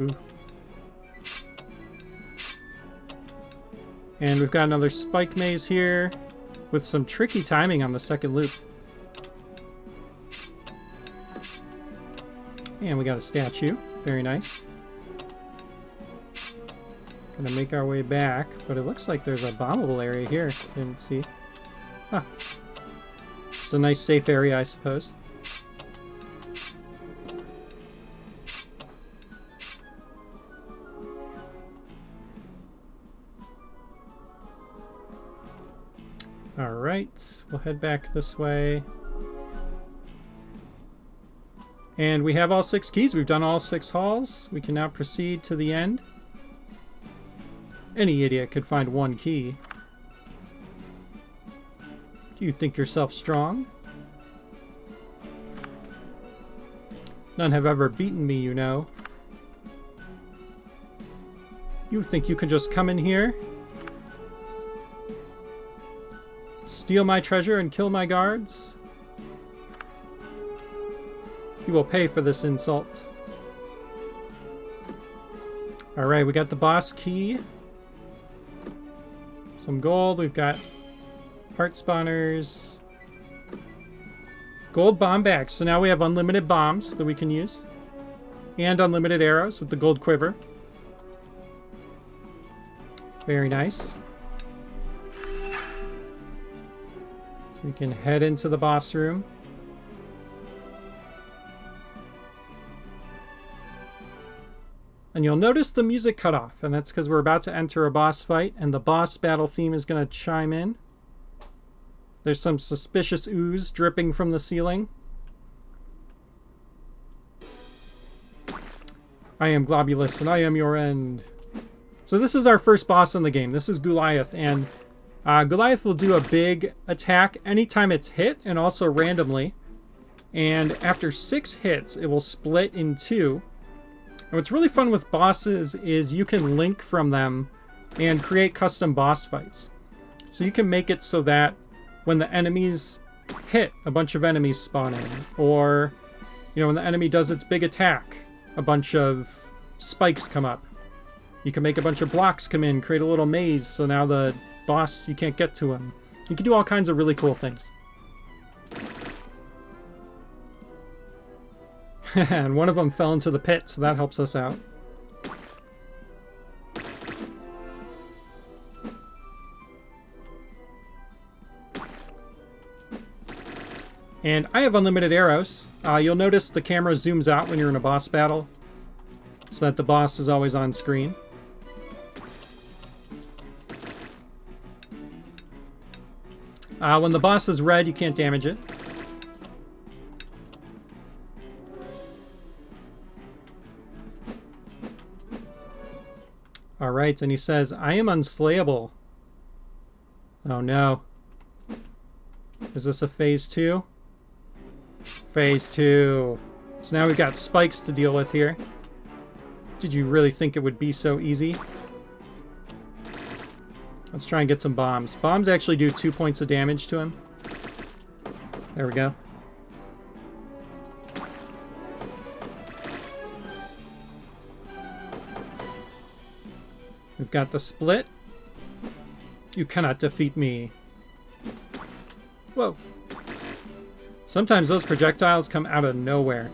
Ooh. And we've got another spike maze here with some tricky timing on the second loop. And we got a statue. Very nice. Gonna make our way back, but it looks like there's a bombable area here. Didn't see. Huh. It's a nice safe area, I suppose. Alright, we'll head back this way. And we have all 6 keys. We've done all 6 halls. We can now proceed to the end. Any idiot could find 1 key. Do you think yourself strong? None have ever beaten me, you know. You think you can just come in here, steal my treasure and kill my guards? You will pay for this insult. Alright, we got the boss key. Some gold. We've got heart spawners. Gold bomb bags. So now we have unlimited bombs that we can use. And unlimited arrows with the gold quiver. Very nice. So we can head into the boss room. And you'll notice the music cut off, and that's because we're about to enter a boss fight, and the boss battle theme is going to chime in. There's some suspicious ooze dripping from the ceiling. I am Globulus, and I am your end. So this is our first boss in the game. This is Goliath, and Goliath will do a big attack anytime it's hit, and also randomly. And after 6 hits, it will split in 2. And what's really fun with bosses is you can link from them and create custom boss fights. So you can make it so that when the enemies hit, a bunch of enemies spawn in. Or, you know, when the enemy does its big attack, a bunch of spikes come up. You can make a bunch of blocks come in, create a little maze, so now the boss, you can't get to him. You can do all kinds of really cool things. And one of them fell into the pit, so that helps us out. And I have unlimited arrows. You'll notice the camera zooms out when you're in a boss battle, so that the boss is always on screen. When the boss is red, you can't damage it. Alright, and he says, I am unslayable. Oh no. Is this a phase 2? Phase 2. So now we've got spikes to deal with here. Did you really think it would be so easy? Let's try and get some bombs. Bombs actually do 2 points of damage to him. There we go. We've got the split. You cannot defeat me. Whoa. Sometimes those projectiles come out of nowhere.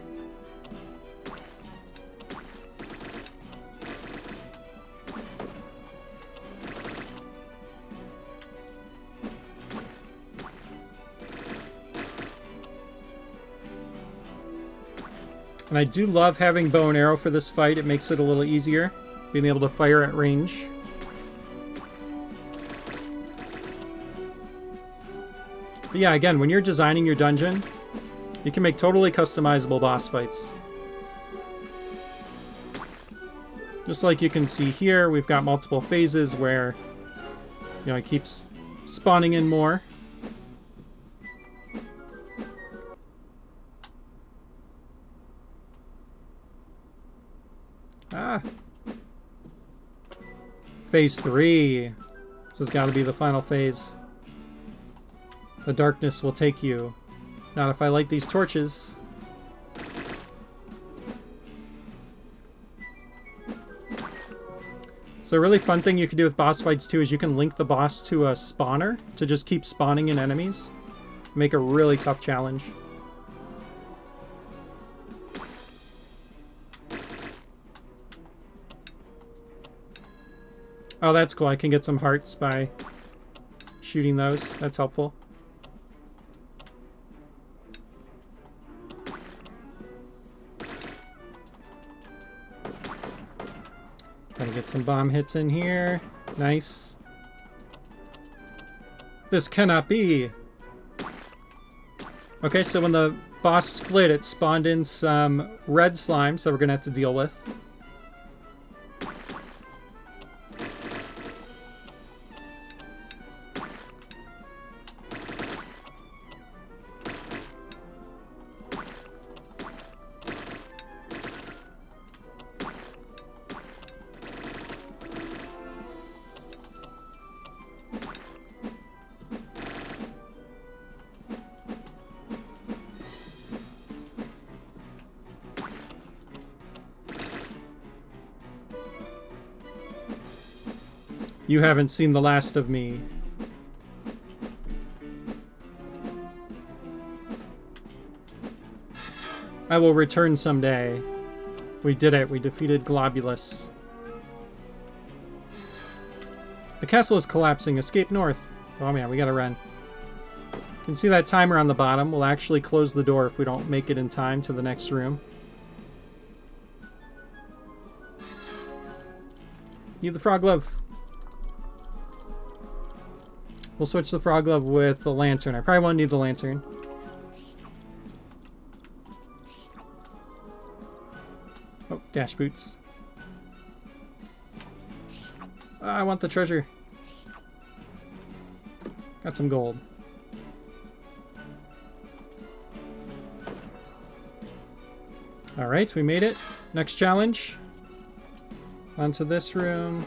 And I do love having bow and arrow for this fight. It makes it a little easier, being able to fire at range. But yeah, again, when you're designing your dungeon, you can make totally customizable boss fights. Just like you can see here, we've got multiple phases where, you know, it keeps spawning in more. Ah. Phase 3. This has got to be the final phase. The darkness will take you. Not if I light these torches. So a really fun thing you can do with boss fights too is you can link the boss to a spawner to just keep spawning in enemies. Make a really tough challenge. Oh, that's cool. I can get some hearts by shooting those. That's helpful. Gotta get some bomb hits in here. Nice. This cannot be. Okay, so when the boss split, it spawned in some red slimes that we're going to have to deal with. You haven't seen the last of me. I will return someday. We did it. We defeated Globulus. The castle is collapsing. Escape north. Oh man, we gotta run. You can see that timer on the bottom. We'll actually close the door if we don't make it in time to the next room. Need the frog glove. We'll switch the frog glove with the lantern. I probably won't need the lantern. Oh, dash boots. I want the treasure. Got some gold. Alright, we made it. Next challenge. Onto this room.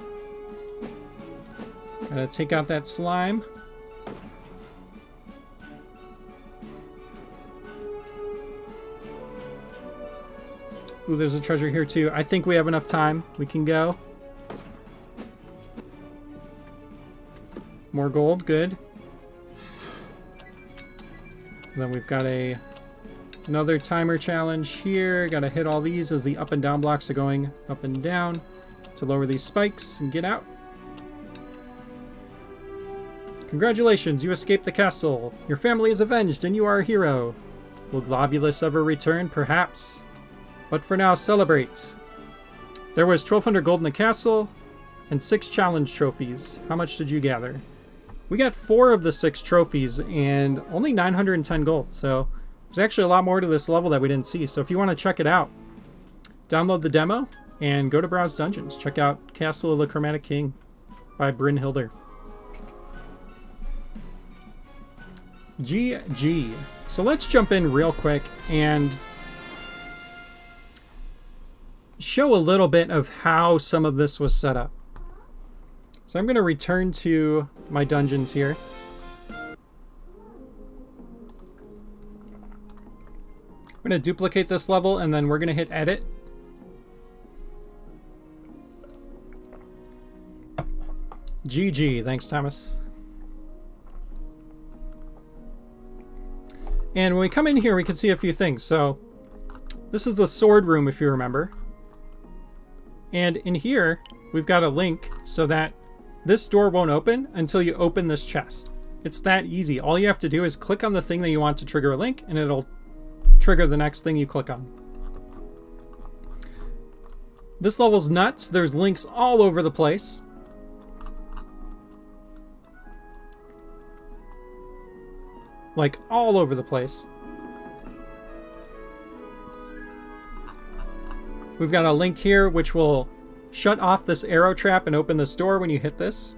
Gotta take out that slime. Ooh, there's a treasure here too. I think we have enough time. We can go. More gold, good. And then we've got another timer challenge here. Gotta hit all these as the up and down blocks are going up and down to lower these spikes and get out. Congratulations, you escaped the castle. Your family is avenged and you are a hero. Will Globulus ever return? Perhaps. But for now, celebrate. There was 1,200 gold in the castle and 6 challenge trophies. How much did you gather? We got 4 of the 6 trophies and only 910 gold. So there's actually a lot more to this level that we didn't see. So if you want to check it out, download the demo and go to Browse Dungeons. Check out Castle of the Chromatic King by Brynhildr. GG. So let's jump in real quick and show a little bit of how some of this was set up. So I'm going to return to my dungeons here. I'm going to duplicate this level and then we're going to hit edit. GG. Thanks, Thomas. And when we come in here, we can see a few things. So this is the sword room, if you remember. And in here, we've got a link so that this door won't open until you open this chest. It's that easy. All you have to do is click on the thing that you want to trigger a link, and it'll trigger the next thing you click on. This level's nuts. There's links all over the place. Like, all over the place. We've got a link here which will shut off this arrow trap and open this door when you hit this.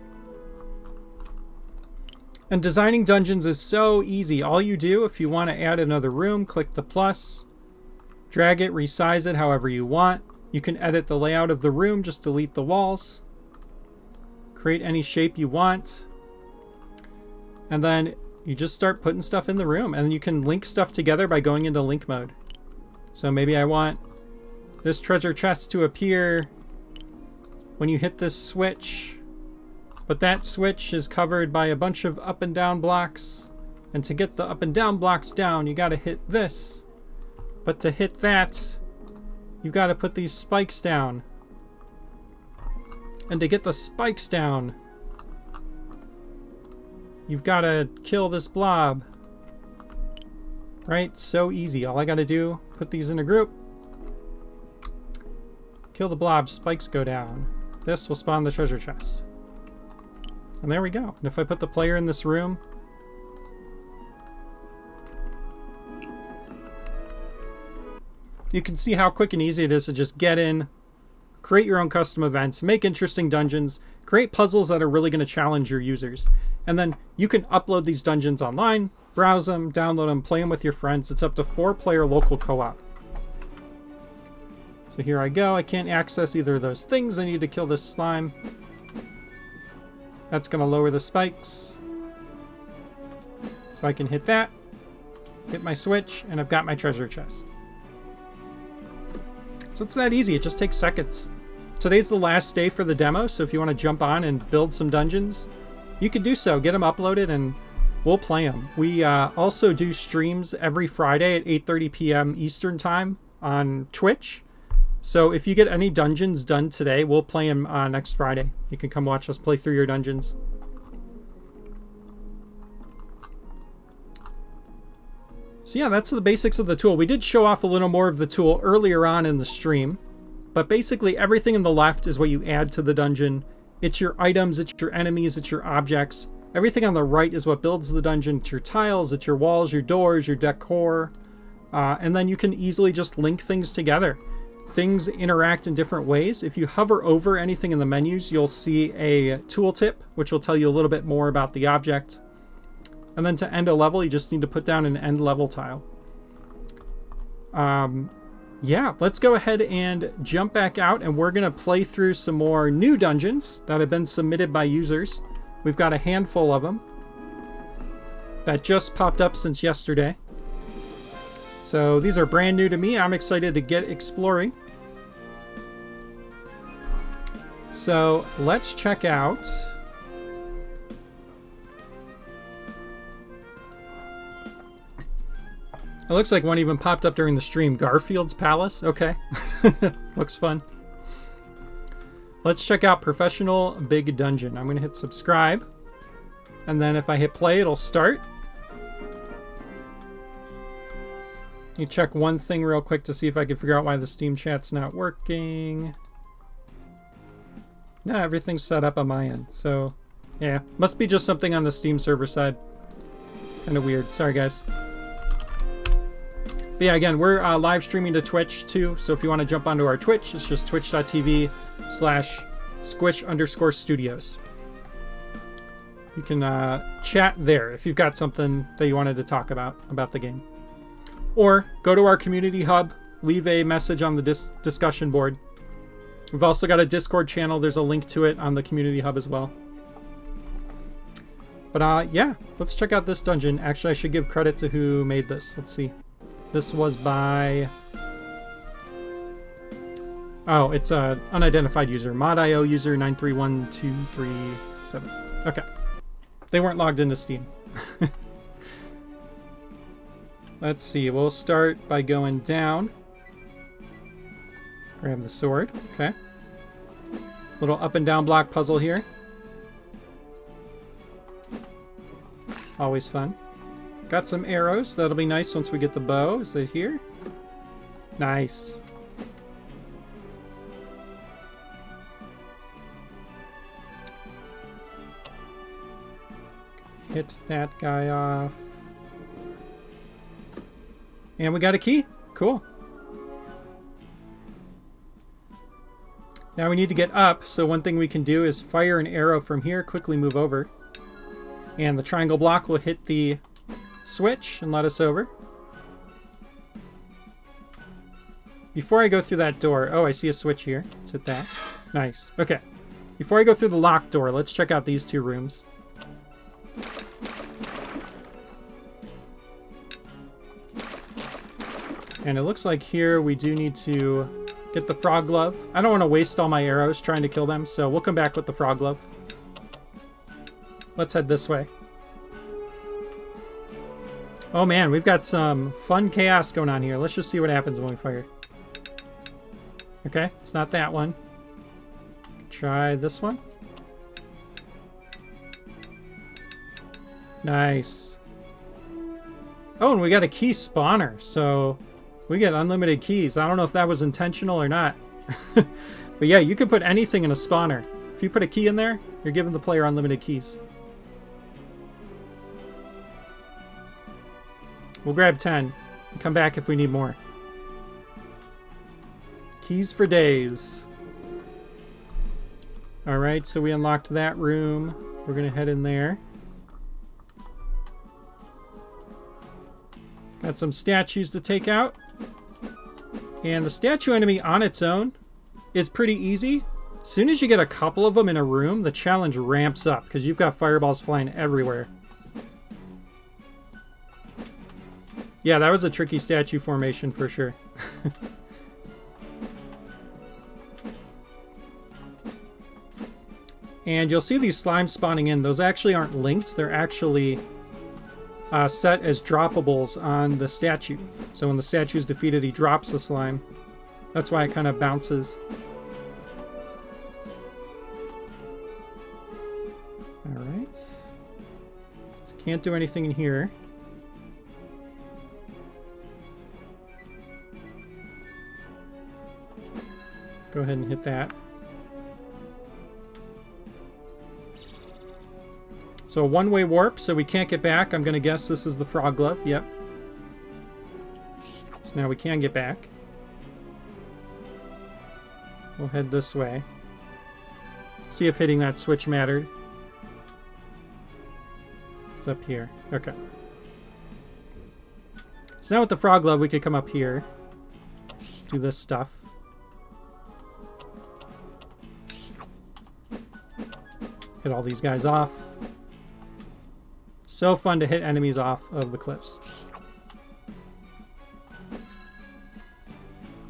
And designing dungeons is so easy. All you do, if you want to add another room, click the plus, drag it, resize it however you want. You can edit the layout of the room, just delete the walls. Create any shape you want. And then you just start putting stuff in the room. And then you can link stuff together by going into link mode. So maybe I want this treasure chest to appear when you hit this switch, but that switch is covered by a bunch of up and down blocks, and to get the up and down blocks down you gotta hit this, but to hit that you gotta put these spikes down, and to get the spikes down you've gotta kill this blob, right? So easy. All I gotta do, put these in a group, kill the blob, spikes go down. This will spawn the treasure chest. And there we go. And if I put the player in this room, You can see how quick and easy it is to just get in, create your own custom events, make interesting dungeons, create puzzles that are really going to challenge your users. And then you can upload these dungeons online, browse them, download them, play them with your friends. It's up to 4-player local co-op. So here I go. I can't access either of those things. I need to kill this slime. That's going to lower the spikes. So I can hit that, hit my switch, and I've got my treasure chest. So it's that easy. It just takes seconds. Today's the last day for the demo, so if you want to jump on and build some dungeons, you can do so. Get them uploaded and we'll play them. We also do streams every Friday at 8:30 p.m. Eastern Time on Twitch. So if you get any dungeons done today, we'll play them next Friday. You can come watch us play through your dungeons. So yeah, that's the basics of the tool. We did show off a little more of the tool earlier on in the stream, but basically everything in the left is what you add to the dungeon. It's your items, it's your enemies, it's your objects. Everything on the right is what builds the dungeon. It's your tiles, it's your walls, your doors, your decor. And then you can easily just link things together. Things interact in different ways. If you hover over anything in the menus, you'll see a tooltip, which will tell you a little bit more about the object. And then to end a level, you just need to put down an end level tile. Yeah, let's go ahead and jump back out, and we're going to play through some more new dungeons that have been submitted by users. We've got a handful of them that just popped up since yesterday. So these are brand new to me. I'm excited to get exploring. So let's check out... It looks like one even popped up during the stream. Garfield's Palace. Okay. Looks fun. Let's check out Professional Big Dungeon. I'm going to hit subscribe. And then if I hit play, it'll start. You check one thing real quick to see if I can figure out why the Steam chat's not working. No, everything's set up on my end. So, yeah. Must be just something on the Steam server side. Kind of weird. Sorry, guys. But yeah, again, we're live streaming to Twitch too, so if you want to jump onto our Twitch, it's just twitch.tv/squish_studios. You can chat there if you've got something that you wanted to talk about the game. Or go to our community hub, leave a message on the discussion board. We've also got a Discord channel. There's a link to it on the community hub as well. But yeah, let's check out this dungeon. Actually, I should give credit to who made this. Let's see. This was by... Oh, it's an unidentified user. Mod.io user 9312337. Okay. They weren't logged into Steam. Let's see. We'll start by going down. Grab the sword. Okay. Little up and down block puzzle here. Always fun. Got some arrows. That'll be nice once we get the bow. Is it here? Nice. Hit that guy off. And we got a key. Cool. Now we need to get up, so one thing we can do is fire an arrow from here, quickly move over. And the triangle block will hit the switch and let us over. Before I go through that door... Oh, I see a switch here. Let's hit that. Nice. Okay. Before I go through the locked door, let's check out these two rooms. And it looks like here we do need to get the frog glove. I don't want to waste all my arrows trying to kill them, so we'll come back with the frog glove. Let's head this way. Oh man, we've got some fun chaos going on here. Let's just see what happens when we fire. Okay, it's not that one. Try this one. Nice. Oh, and we got a key spawner, so we get unlimited keys. I don't know if that was intentional or not. But yeah, you can put anything in a spawner. If you put a key in there, you're giving the player unlimited keys. We'll grab 10 and come back if we need more. Keys for days. Alright, so we unlocked that room. We're going to head in there. Got some statues to take out. And the statue enemy on its own is pretty easy. As soon as you get a couple of them in a room, the challenge ramps up because you've got fireballs flying everywhere. Yeah, that was a tricky statue formation for sure. And you'll see these slimes spawning in. Those actually aren't linked. They're actually set as droppables on the statue. So when the statue is defeated, he drops the slime. That's why it kind of bounces. Alright. Can't do anything in here. Go ahead and hit that. So a one-way warp, so we can't get back. I'm going to guess this is the frog glove. Yep. So now we can get back. We'll head this way. See if hitting that switch mattered. It's up here. Okay. So now with the frog glove, we could come up here. Do this stuff. Hit all these guys off. So fun to hit enemies off of the cliffs.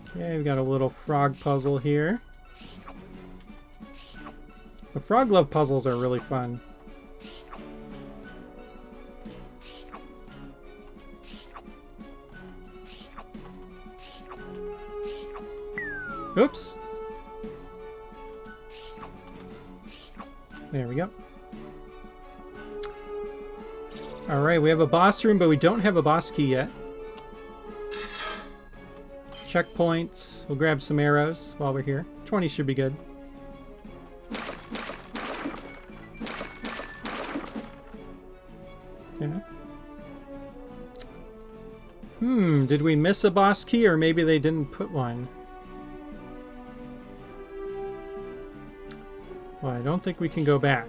Okay, we've got a little frog puzzle here. The frog glove puzzles are really fun. Oops. There we go. Alright, we have a boss room, but we don't have a boss key yet. Checkpoints. We'll grab some arrows while we're here. 20 should be good. Okay. Did we miss a boss key, or maybe they didn't put one? Well, I don't think we can go back.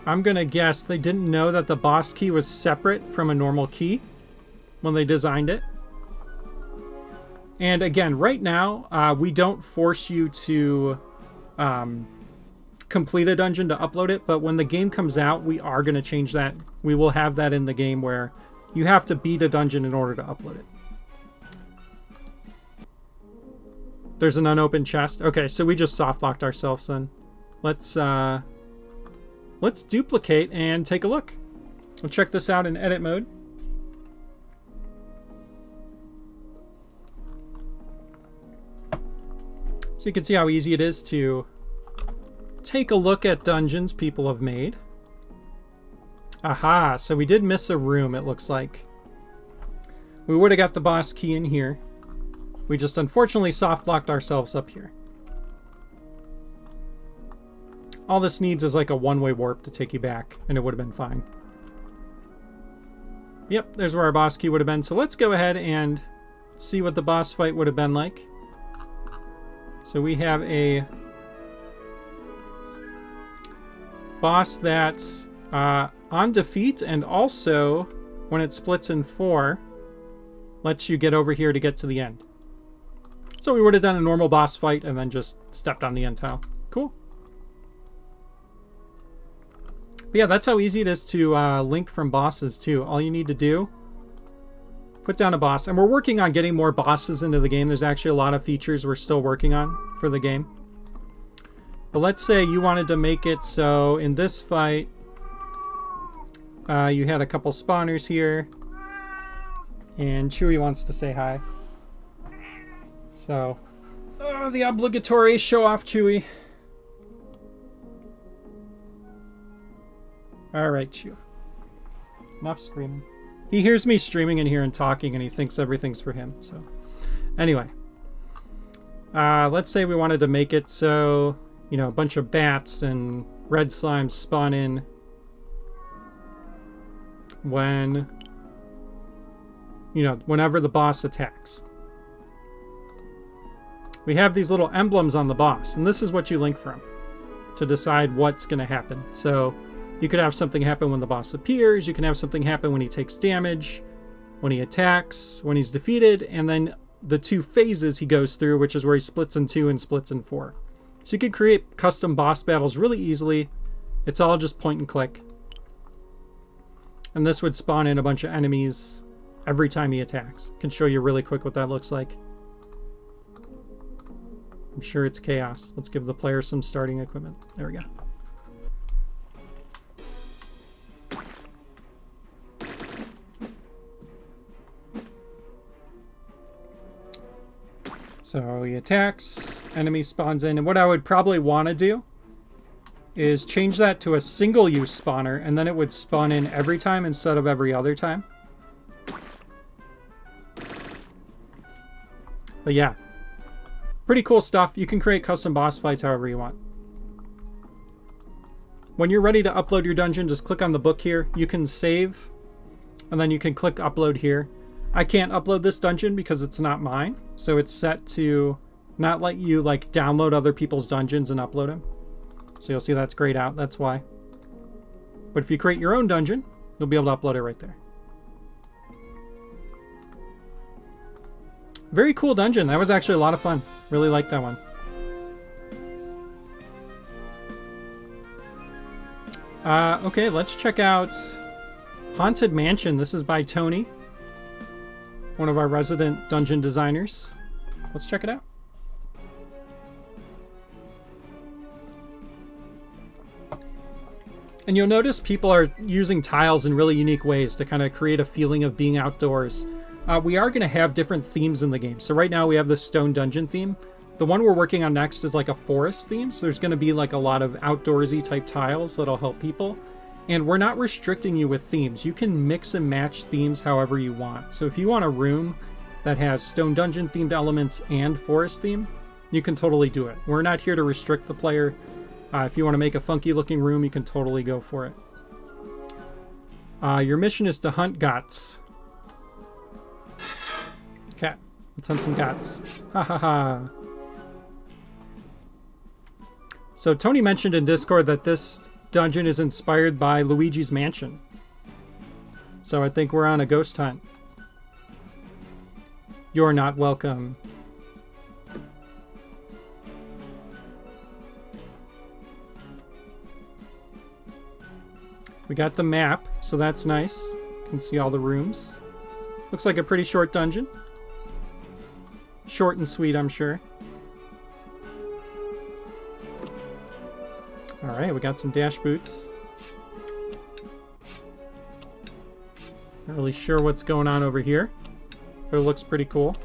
I'm gonna guess they didn't know that the boss key was separate from a normal key when they designed it. And again, right now, we don't force you to complete a dungeon to upload it, but when the game comes out, we are gonna change that. We will have that in the game where you have to beat a dungeon in order to upload it. There's an unopened chest. Okay, so we just soft locked ourselves then. Let's duplicate and take a look. We'll check this out in edit mode. So you can see how easy it is to take a look at dungeons people have made. Aha, so we did miss a room, it looks like. We would have got the boss key in here. We just unfortunately soft locked ourselves up here. All this needs is like a one-way warp to take you back, and it would have been fine. Yep, there's where our boss key would have been. So let's go ahead and see what the boss fight would have been like. So we have a boss that's on defeat, and also, when it splits in 4, lets you get over here to get to the end. So we would have done a normal boss fight and then just stepped on the end tile. Cool. But yeah, that's how easy it is to link from bosses too. All you need to do, put down a boss. And we're working on getting more bosses into the game. There's actually a lot of features we're still working on for the game. But let's say you wanted to make it so in this fight, you had a couple spawners here. And Chewie wants to say hi. So, the obligatory show off Chewie. Alright, Chewie. Enough screaming. He hears me streaming in here and talking, and he thinks everything's for him. So, anyway. Let's say we wanted to make it so, you know, a bunch of bats and red slimes spawn in when, whenever the boss attacks. We have these little emblems on the boss, and this is what you link from to decide what's going to happen. So you could have something happen when the boss appears, you can have something happen when he takes damage, when he attacks, when he's defeated, and then the 2 phases he goes through, which is where he splits in 2 and splits in 4. So you can create custom boss battles really easily. It's all just point and click. And this would spawn in a bunch of enemies every time he attacks. I can show you really quick what that looks like. I'm sure it's chaos. Let's give the player some starting equipment. There we go. So he attacks, enemy spawns in, and what I would probably want to do is change that to a single-use spawner, and then it would spawn in every time instead of every other time. But yeah, pretty cool stuff. You can create custom boss fights however you want. When you're ready to upload your dungeon, just click on the book here. You can save, and then you can click upload here. I can't upload this dungeon because it's not mine, so it's set to not let you like download other people's dungeons and upload them. So you'll see that's grayed out, that's why. But if you create your own dungeon, you'll be able to upload it right there. Very cool dungeon. That was actually a lot of fun. Really liked that one. Okay, let's check out Haunted Mansion. This is by Tony, one of our resident dungeon designers. Let's check it out. And you'll notice people are using tiles in really unique ways to kind of create a feeling of being outdoors. We are going to have different themes in the game. So right now we have the stone dungeon theme. The one we're working on next is like a forest theme. So there's going to be like a lot of outdoorsy type tiles that'll help people. And we're not restricting you with themes. You can mix and match themes however you want. So if you want a room that has stone dungeon themed elements and forest theme, you can totally do it. We're not here to restrict the player. If you want to make a funky looking room, you can totally go for it. Your mission is to hunt gots. Okay, let's hunt some gots. Ha ha ha. So Tony mentioned in Discord that this dungeon is inspired by Luigi's Mansion. So I think we're on a ghost hunt. You're not welcome. We got the map, so that's nice. You can see all the rooms. Looks like a pretty short dungeon. Short and sweet, I'm sure. Alright, we got some dash boots. Not really sure what's going on over here, but it looks pretty cool.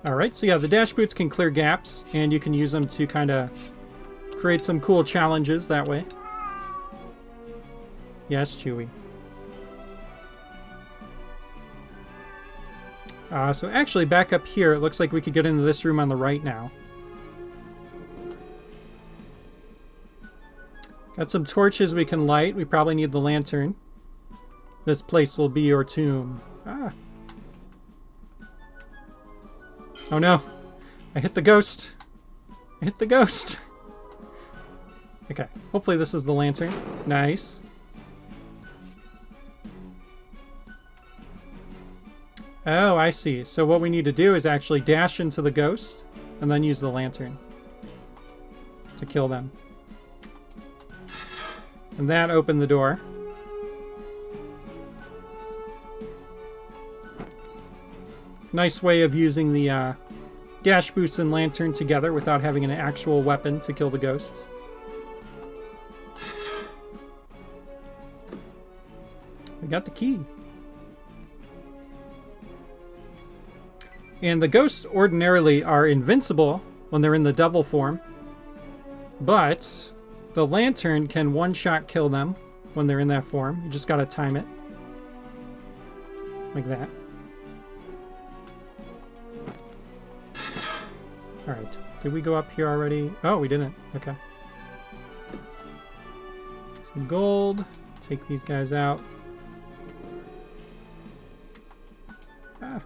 Alright, so yeah, the dash boots can clear gaps, and you can use them to kind of create some cool challenges that way. Yes, Chewie. So actually, back up here, it looks like we could get into this room on the right now. Got some torches we can light. We probably need the lantern. This place will be your tomb. Ah. Oh no. I hit the ghost. I hit the ghost. Okay. Hopefully this is the lantern. Nice. Oh, I see. So what we need to do is actually dash into the ghost and then use the lantern to kill them. And that opened the door. Nice way of using the dash boost and lantern together without having an actual weapon to kill the ghosts. We got the key. And the ghosts ordinarily are invincible when they're in the devil form, but the lantern can one-shot kill them when they're in that form. You just gotta time it. Like that. Alright, did we go up here already? Oh, we didn't. Okay. Some gold. Take these guys out. Ah,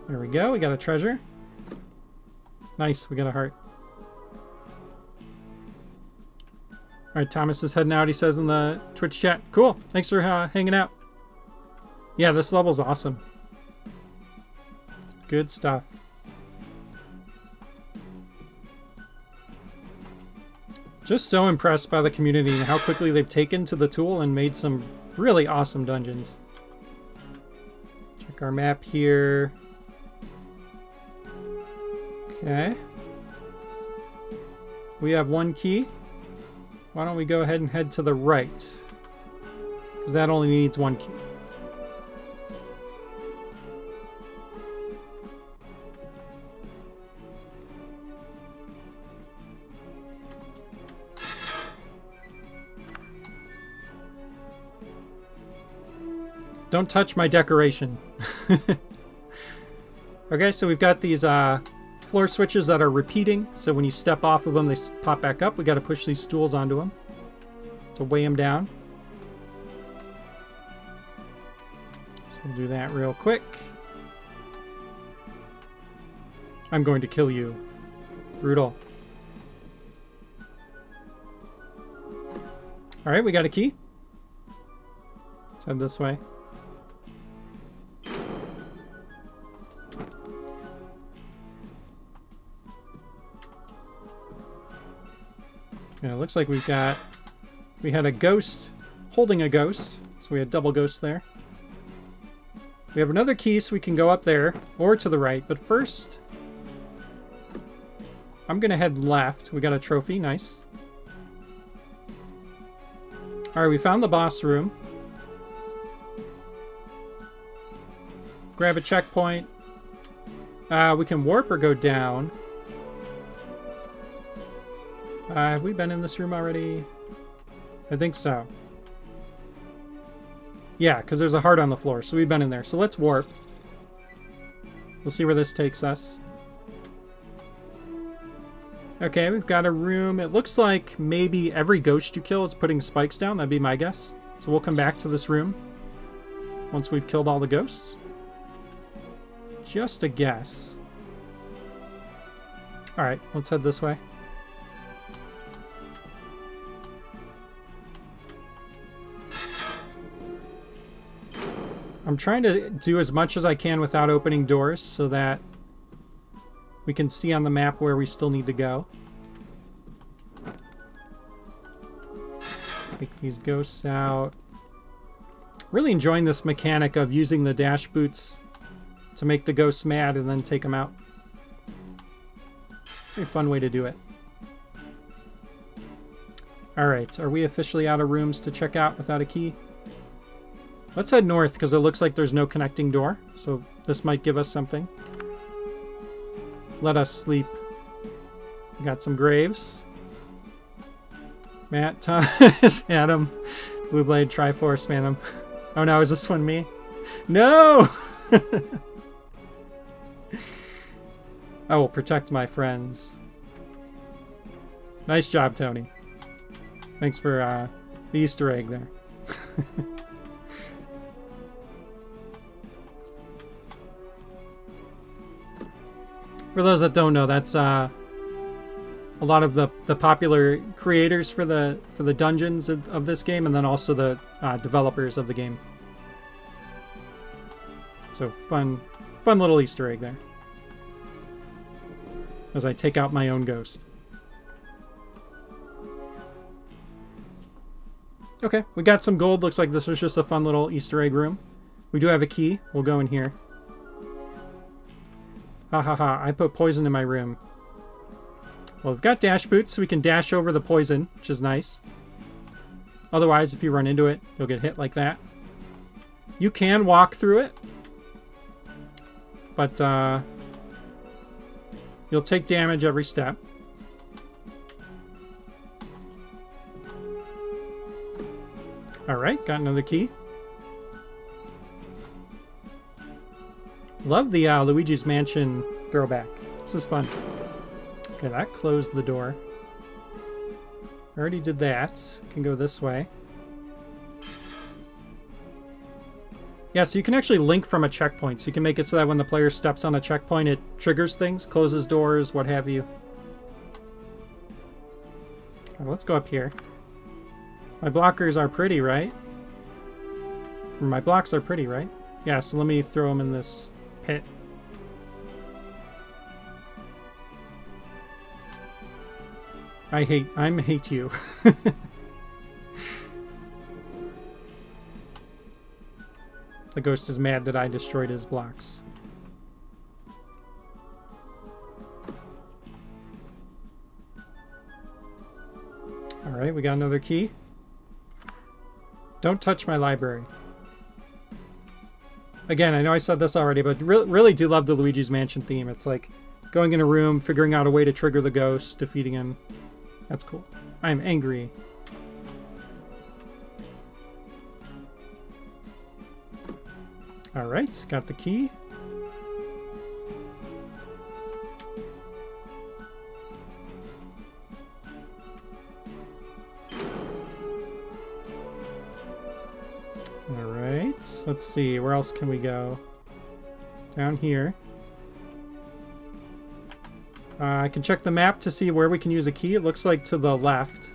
there we go. We got a treasure. Nice, we got a heart. Alright, Thomas is heading out, he says in the Twitch chat. Cool, thanks for hanging out. Yeah, this level's awesome. Good stuff. Just so impressed by the community and how quickly they've taken to the tool and made some really awesome dungeons. Check our map here. Okay. We have one key. Why don't we go ahead and head to the right? Because that only needs one key. Don't touch my decoration. Okay, so we've got these floor switches that are repeating. So when you step off of them, they pop back up. We got to push these stools onto them to weigh them down. So we'll do that real quick. I'm going to kill you. Brutal. All right, we got a key. Let's head this way. Yeah, it looks like we had a ghost holding a ghost, so we had double ghosts there. We have another key, so we can go up there or to the right, but first I'm gonna head left. We got a trophy, nice. Alright, we found the boss room. Grab a checkpoint. We can warp or go down. Have we been in this room already? I think so. Yeah, because there's a heart on the floor, so we've been in there. So let's warp. We'll see where this takes us. Okay, we've got a room. It looks like maybe every ghost you kill is putting spikes down. That'd be my guess. So we'll come back to this room once we've killed all the ghosts. Just a guess. Alright, let's head this way. I'm trying to do as much as I can without opening doors so that we can see on the map where we still need to go. Take these ghosts out. Really enjoying this mechanic of using the dash boots to make the ghosts mad and then take them out. Very fun way to do it. Alright, are we officially out of rooms to check out without a key? Let's head north because it looks like there's no connecting door, so this might give us something. Let us sleep. We got some graves. Matt, Thomas, Adam, Blue Blade, Triforce, Phantom. Oh no, is this one me? No! I will protect my friends. Nice job, Tony. Thanks for the Easter egg there. For those that don't know, that's a lot of the popular creators for the dungeons of this game, and then also the developers of the game. So fun little Easter egg there. As I take out my own ghost. Okay, we got some gold. Looks like this was just a fun little Easter egg room. We do have a key. We'll go in here. Ha ha ha, I put poison in my room. Well, we've got dash boots, so we can dash over the poison, which is nice. Otherwise, if you run into it, you'll get hit like that. You can walk through it. But, you'll take damage every step. Alright, got another key. Love the Luigi's Mansion throwback. This is fun. Okay, that closed the door. I already did that. Can go this way. Yeah, so you can actually link from a checkpoint. So you can make it so that when the player steps on a checkpoint, it triggers things, closes doors, what have you. Okay, let's go up here. My blockers are pretty, right? Or my blocks are pretty, right? Yeah, so let me throw them in this pit. I hate you. The ghost is mad that I destroyed his blocks. Alright, we got another key. Don't touch my library. Again, I know I said this already, but really do love the Luigi's Mansion theme. It's like going in a room, figuring out a way to trigger the ghost, defeating him. That's cool. I'm angry. Alright, got the key. Alright, let's see, where else can we go? Down here. I can check the map to see where we can use a key. It looks like to the left.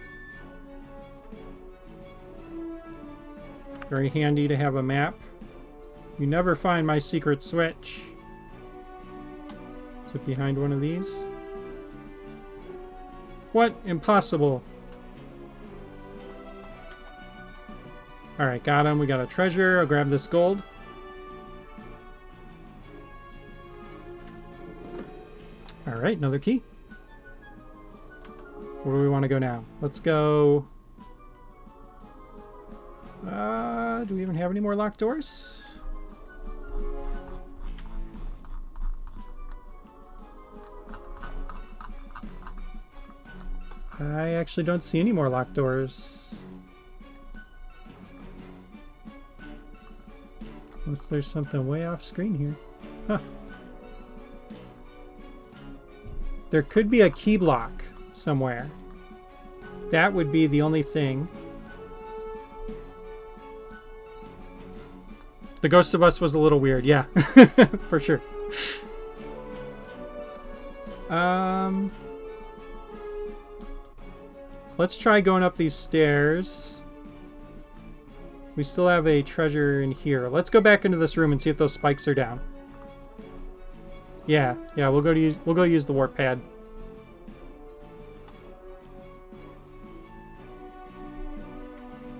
Very handy to have a map. You never find my secret switch. Is it behind one of these? What? Impossible. Alright, got him. We got a treasure. I'll grab this gold. Alright, another key. Where do we want to go now? Let's go... do we even have any more locked doors? I actually don't see any more locked doors. Unless there's something way off screen here. Huh. There could be a key block somewhere. That would be the only thing. The Ghost of Us was a little weird, yeah. For sure. Let's try going up these stairs. We still have a treasure in here. Let's go back into this room and see if those spikes are down. Yeah, we'll go use the warp pad.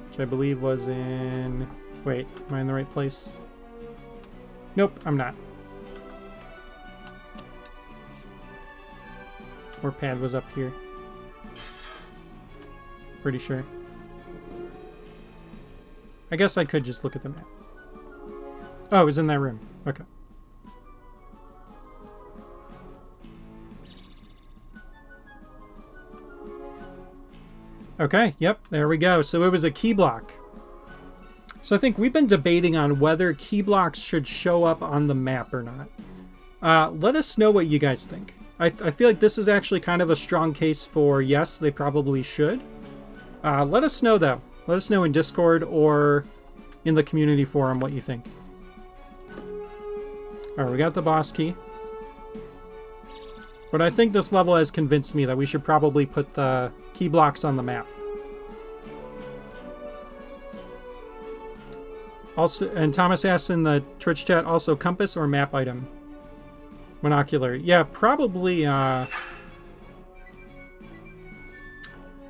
Which I believe was in... Wait, am I in the right place? Nope, I'm not. Warp pad was up here. Pretty sure. I guess I could just look at the map. Oh, it was in that room. Okay. Okay, yep, there we go. So it was a key block. So I think we've been debating on whether key blocks should show up on the map or not. Let us know what you guys think. I feel like this is actually kind of a strong case for yes, they probably should. Let us know, though. Let us know in Discord or in the community forum what you think. Alright, we got the boss key. But I think this level has convinced me that we should probably put the key blocks on the map. Also, and Thomas asks in the Twitch chat, also compass or map item? Monocular. Yeah, probably,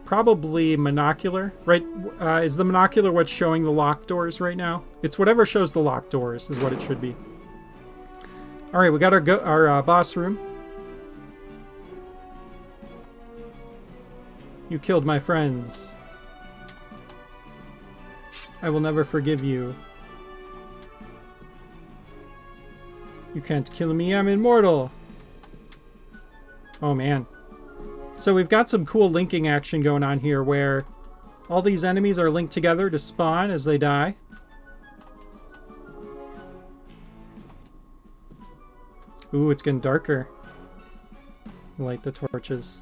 probably monocular, right? Is the monocular what's showing the locked doors right now? It's whatever shows the locked doors is what it should be. All right, we got our boss room. You killed my friends. I will never forgive you. You can't kill me, I'm immortal. Oh man. So we've got some cool linking action going on here where all these enemies are linked together to spawn as they die. Ooh, it's getting darker. Light the torches.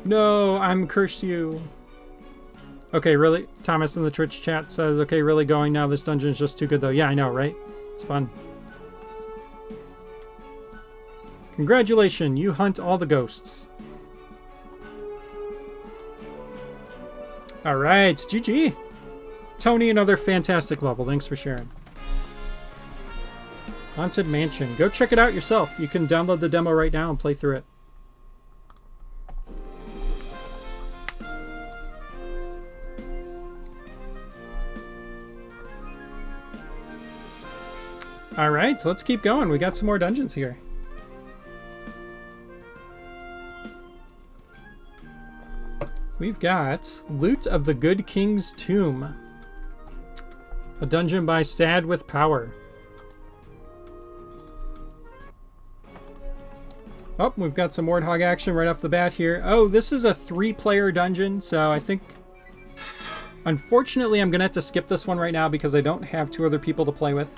No, I'm curse you. Okay, really? Thomas in the Twitch chat says, okay, really going now. This dungeon is just too good, though. Yeah, I know, right? It's fun. Congratulations, you hunt all the ghosts. All right, GG. Tony, another fantastic level. Thanks for sharing. Haunted Mansion. Go check it out yourself. You can download the demo right now and play through it. All right, so let's keep going. We got some more dungeons here. We've got Loot of the Good King's Tomb. A dungeon by Sad with Power. Oh, we've got some Warthog action right off the bat here. Oh, this is a 3-player dungeon, so I think... Unfortunately, I'm going to have to skip this one right now because I don't have 2 other people to play with.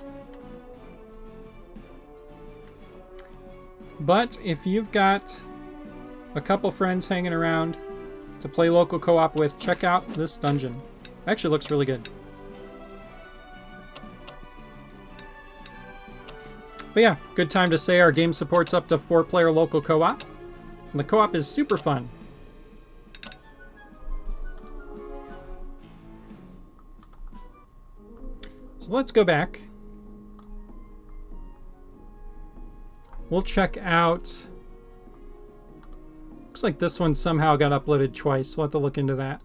But if you've got a couple friends hanging around to play local co-op with, check out this dungeon. Actually looks really good. But yeah, good time to say our game supports up to 4-player local co-op. And the co-op is super fun. So let's go back. We'll check out... Looks like this one somehow got uploaded twice. We'll have to look into that.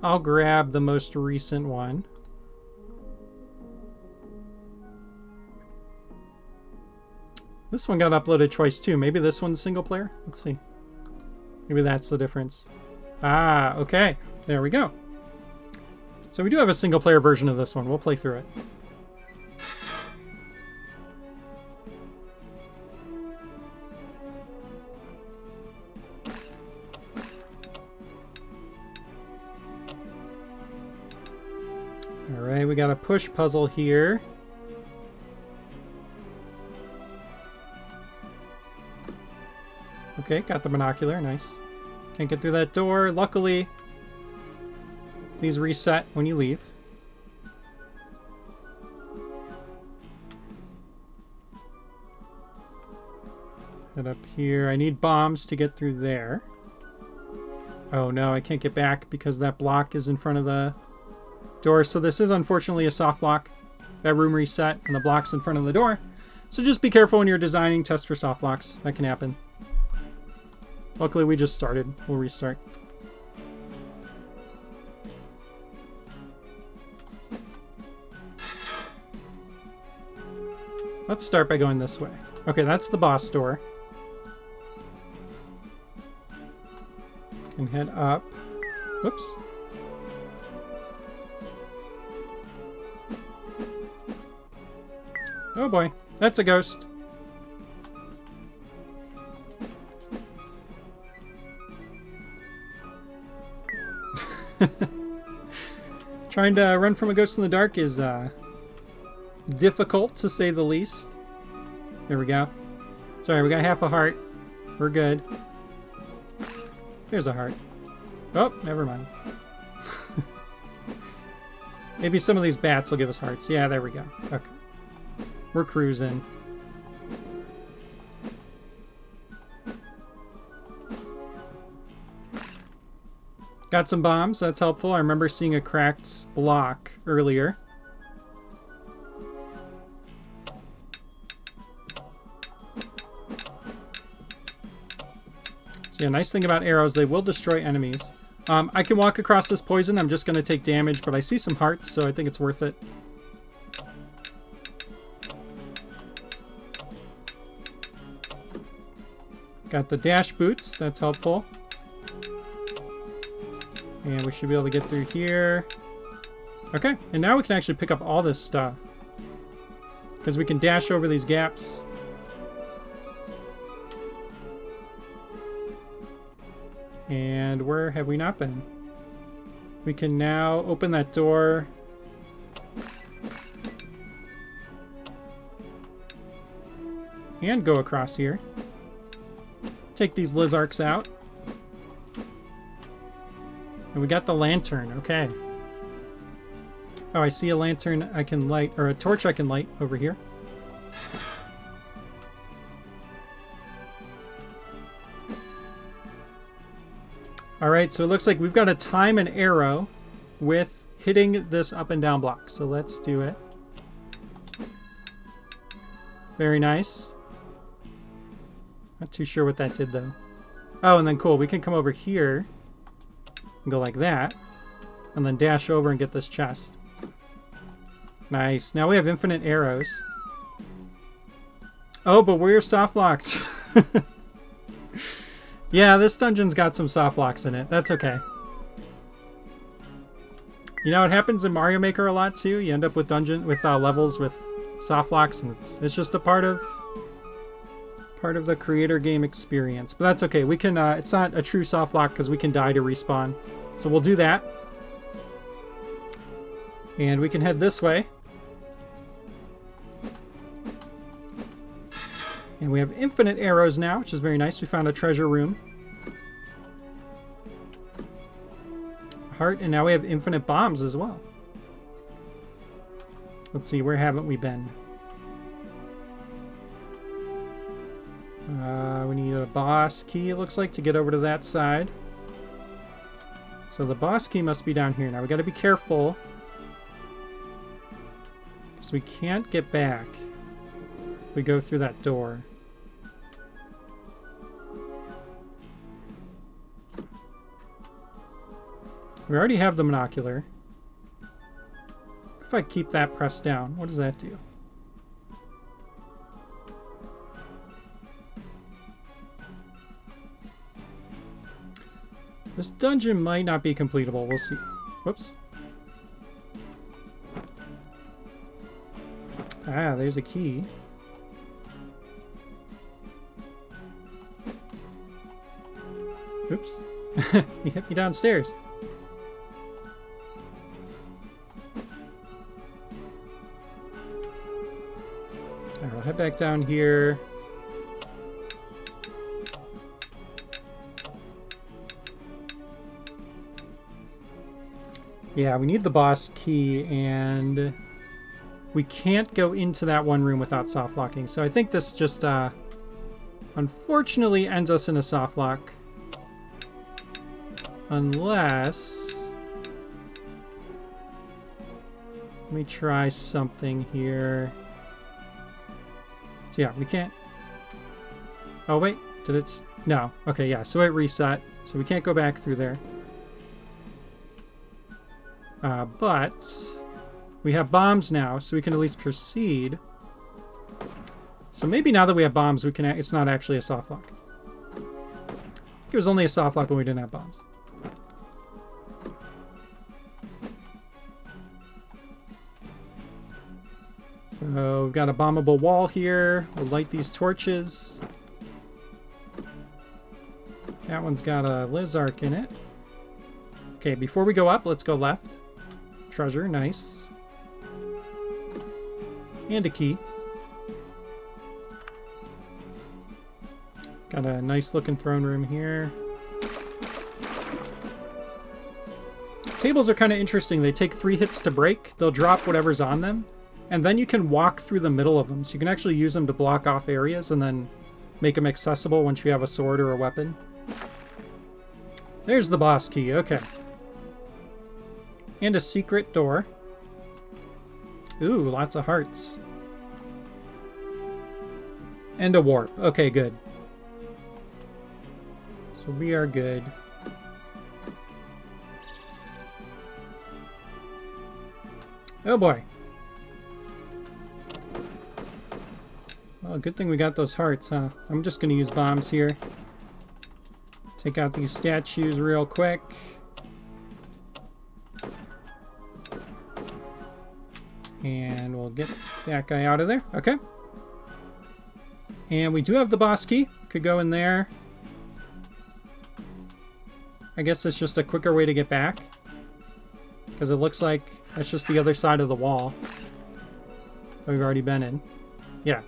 I'll grab the most recent one. This one got uploaded twice too. Maybe this one's single player? Let's see. Maybe that's the difference. Ah, okay. There we go. So we do have a single player version of this one. We'll play through it. Alright, we got a push puzzle here. Okay, got the binocular, nice. Can't get through that door. Luckily, these reset when you leave. Head up here. I need bombs to get through there. Oh no, I can't get back because that block is in front of the door. So this is unfortunately a soft lock. That room reset and the block's in front of the door. So just be careful when you're designing. Test for soft locks. That can happen. Luckily we just started. We'll restart. Let's start by going this way. Okay, that's the boss door. Can head up. Whoops. Oh boy, that's a ghost. Trying to run from a ghost in the dark is difficult, to say the least. There we go. Sorry, we got half a heart. We're good. Here's a heart. Oh, never mind. Maybe some of these bats will give us hearts. Yeah, there we go. Okay. We're cruising. Got some bombs. That's helpful. I remember seeing a cracked block earlier. So yeah, nice thing about arrows, they will destroy enemies. I can walk across this poison. I'm just going to take damage, but I see some hearts, so I think it's worth it. Got the dash boots. That's helpful. And we should be able to get through here. Okay, and now we can actually pick up all this stuff. Because we can dash over these gaps. And where have we not been? We can now open that door. And go across here. Take these Lizarks out. And we got the lantern. Okay. Oh, I see a lantern I can light, or a torch I can light over here. Alright, so it looks like we've got to time an arrow with hitting this up and down block. So let's do it. Very nice. Not too sure what that did though. Oh, and then cool, we can come over here and go like that. And then dash over and get this chest. Nice. Now we have infinite arrows. Oh, but we're soft locked. Yeah, this dungeon's got some soft locks in it. That's okay. You know, it happens in Mario Maker a lot too. You end up with levels with soft locks, and it's just a part of the creator game experience. But that's okay. We can. It's not a true soft lock because we can die to respawn. So we'll do that, and we can head this way. And we have infinite arrows now, which is very nice. We found a treasure room. Heart, and now we have infinite bombs as well. Let's see, where haven't we been? We need a boss key, it looks like, to get over to that side. So the boss key must be down here. Now we gotta be careful, because we can't get back if we go through that door. We already have the monocular. If I keep that pressed down, what does that do? This dungeon might not be completable. We'll see. Whoops. Ah, there's a key. Oops. You hit me downstairs. Alright, I'll head back down here. Yeah, we need the boss key, and we can't go into that one room without soft locking. So I think this just unfortunately ends us in a soft lock. Unless... let me try something here. So yeah, we can't... oh wait, did it... no. Okay, yeah, so it reset. So we can't go back through there. But we have bombs now, so we can at least proceed. So maybe now that we have bombs, we can. It's not actually a soft lock. I think it was only a soft lock when we didn't have bombs. So we've got a bombable wall here. We'll light these torches. That one's got a Lizark in it. Okay, before we go up, let's go left. Treasure, nice. And a key. Got a nice looking throne room here. Tables are kind of interesting. They take 3 hits to break. They'll drop whatever's on them. And then you can walk through the middle of them. So you can actually use them to block off areas and then make them accessible once you have a sword or a weapon. There's the boss key, okay. And a secret door. Ooh, lots of hearts. And a warp. Okay, good. So we are good. Oh boy. Well, good thing we got those hearts, huh? I'm just going to use bombs here. Take out these statues real quick. And we'll get that guy out of there. Okay. And we do have the boss key. Could go in there. I guess it's just a quicker way to get back. Because it looks like that's just the other side of the wall that we've already been in. Yeah.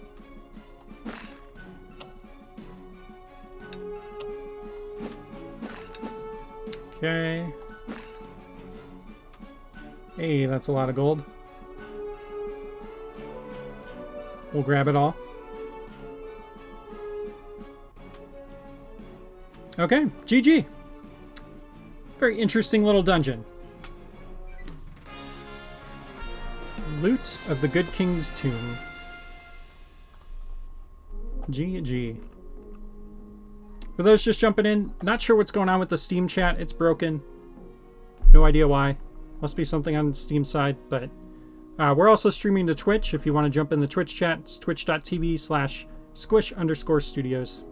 Okay. Hey, that's a lot of gold. We'll grab it all. Okay, GG. Very interesting little dungeon. Loot of the Good King's Tomb. GG. For those just jumping in, not sure what's going on with the Steam chat. It's broken. No idea why. Must be something on the Steam side, but we're also streaming to Twitch. If you want to jump in the Twitch chat, it's twitch.tv/squish_studios.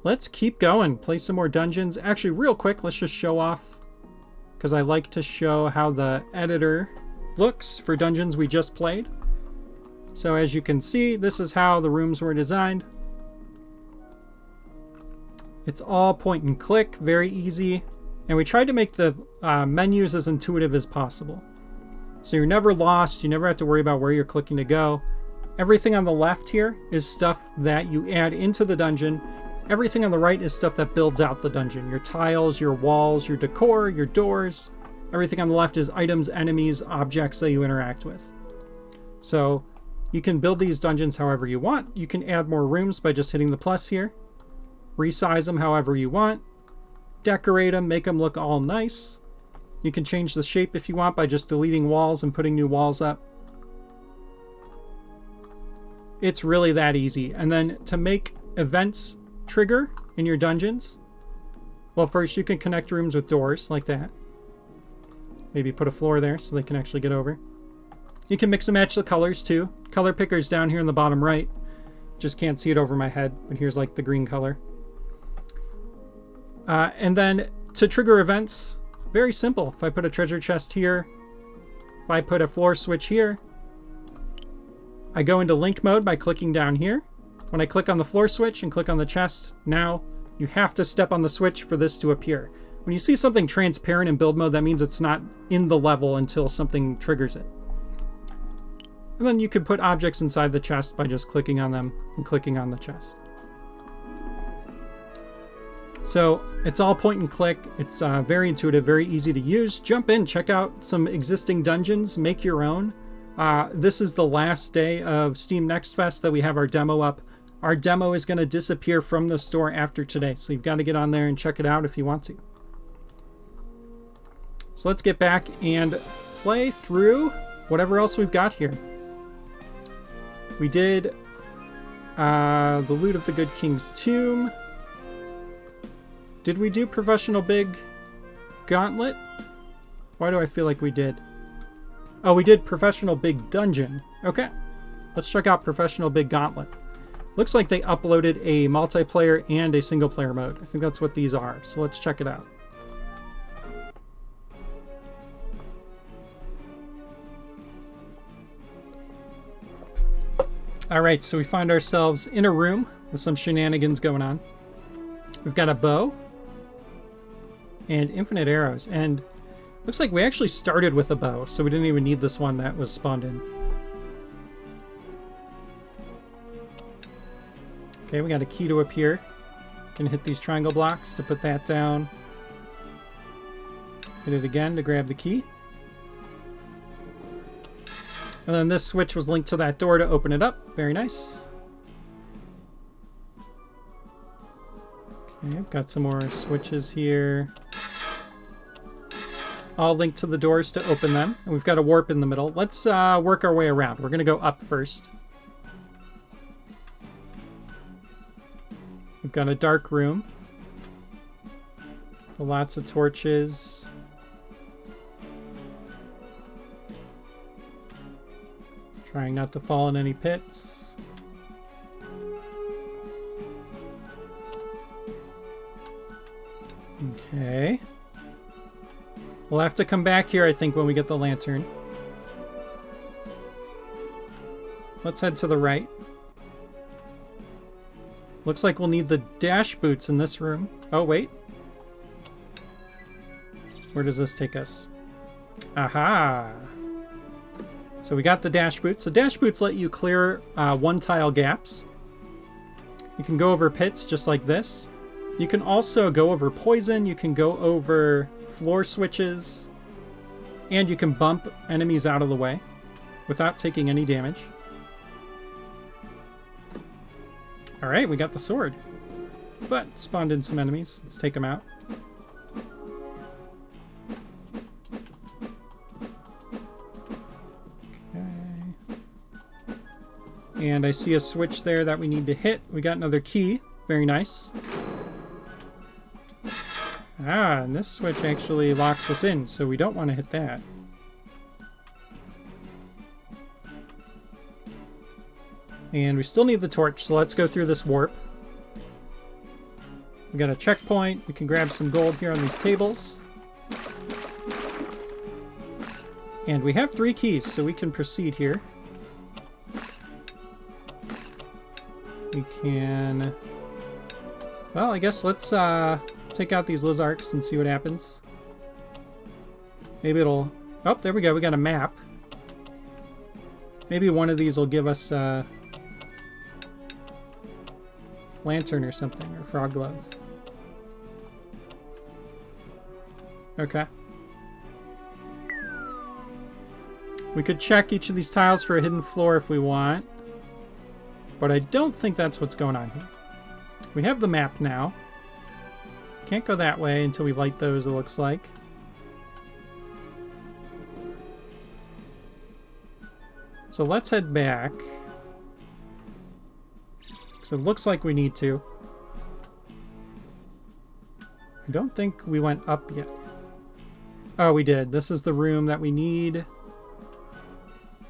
Let's keep going. Play some more dungeons. Actually, real quick, let's just show off, because I like to show how the editor looks for dungeons we just played. So as you can see, this is how the rooms were designed. It's all point and click, very easy. And we tried to make the menus as intuitive as possible. So you're never lost, you never have to worry about where you're clicking to go. Everything on the left here is stuff that you add into the dungeon. Everything on the right is stuff that builds out the dungeon. Your tiles, your walls, your decor, your doors. Everything on the left is items, enemies, objects that you interact with. So you can build these dungeons however you want. You can add more rooms by just hitting the plus here. Resize them however you want. Decorate them, make them look all nice. You can change the shape if you want by just deleting walls and putting new walls up. It's really that easy. And then to make events trigger in your dungeons, well, first you can connect rooms with doors like that. Maybe put a floor there so they can actually get over. You can mix and match the colors too. Color picker's down here in the bottom right. Just can't see it over my head, but here's like the green color. And then to trigger events, very simple. If I put a treasure chest here, if I put a floor switch here, I go into link mode by clicking down here. When I click on the floor switch and click on the chest, now you have to step on the switch for this to appear. When you see something transparent in build mode, that means it's not in the level until something triggers it. And then you can put objects inside the chest by just clicking on them and clicking on the chest. So it's all point and click. It's very intuitive, very easy to use. Jump in, check out some existing dungeons, make your own. This is the last day of Steam Next Fest that we have our demo up. Our demo is going to disappear from the store after today, so you've got to get on there and check it out if you want to. So let's get back and play through whatever else we've got here. We did the loot of the Good King's Tomb. Did we do Professional Big Gauntlet? Why do I feel like we did? Oh, we did Professional Big Dungeon. Okay. Let's check out Professional Big Gauntlet. Looks like they uploaded a multiplayer and a single player mode. I think that's what these are. So let's check it out. Alright, so we find ourselves in a room with some shenanigans going on. We've got a bow and infinite arrows, and looks like we actually started with a bow, so we didn't even need this one that was spawned in. Okay, we got a key to appear. Can hit these triangle blocks to put that down. Hit it again to grab the key. And then this switch was linked to that door to open it up. Very nice. Okay, I've got some more switches here. All linked to the doors to open them. And we've got a warp in the middle. Let's work our way around. We're going to go up first. We've got a dark room. Lots of torches. Trying not to fall in any pits. Okay. We'll have to come back here, I think, when we get the lantern. Let's head to the right. Looks like we'll need the dash boots in this room. Oh, wait. Where does this take us? Aha! So we got the dash boots. So dash boots let you clear one tile gaps. You can go over pits just like this. You can also go over poison. You can go over floor switches. And you can bump enemies out of the way without taking any damage. Alright, we got the sword. But spawned in some enemies. Let's take them out. And I see a switch there that we need to hit. We got another key. Very nice. Ah, and this switch actually locks us in, so we don't want to hit that. And we still need the torch, so let's go through this warp. We got a checkpoint. We can grab some gold here on these tables. And we have 3 keys, so we can proceed here. We can... Well, I guess let's take out these Lizarks and see what happens. Maybe it'll... Oh, there we go. We got a map. Maybe one of these will give us a lantern or something, or frog glove. Okay. We could check each of these tiles for a hidden floor if we want. But I don't think that's what's going on here. We have the map now. Can't go that way until we light those, it looks like. So let's head back. Because it looks like we need to. I don't think we went up yet. Oh, we did. This is the room that we need.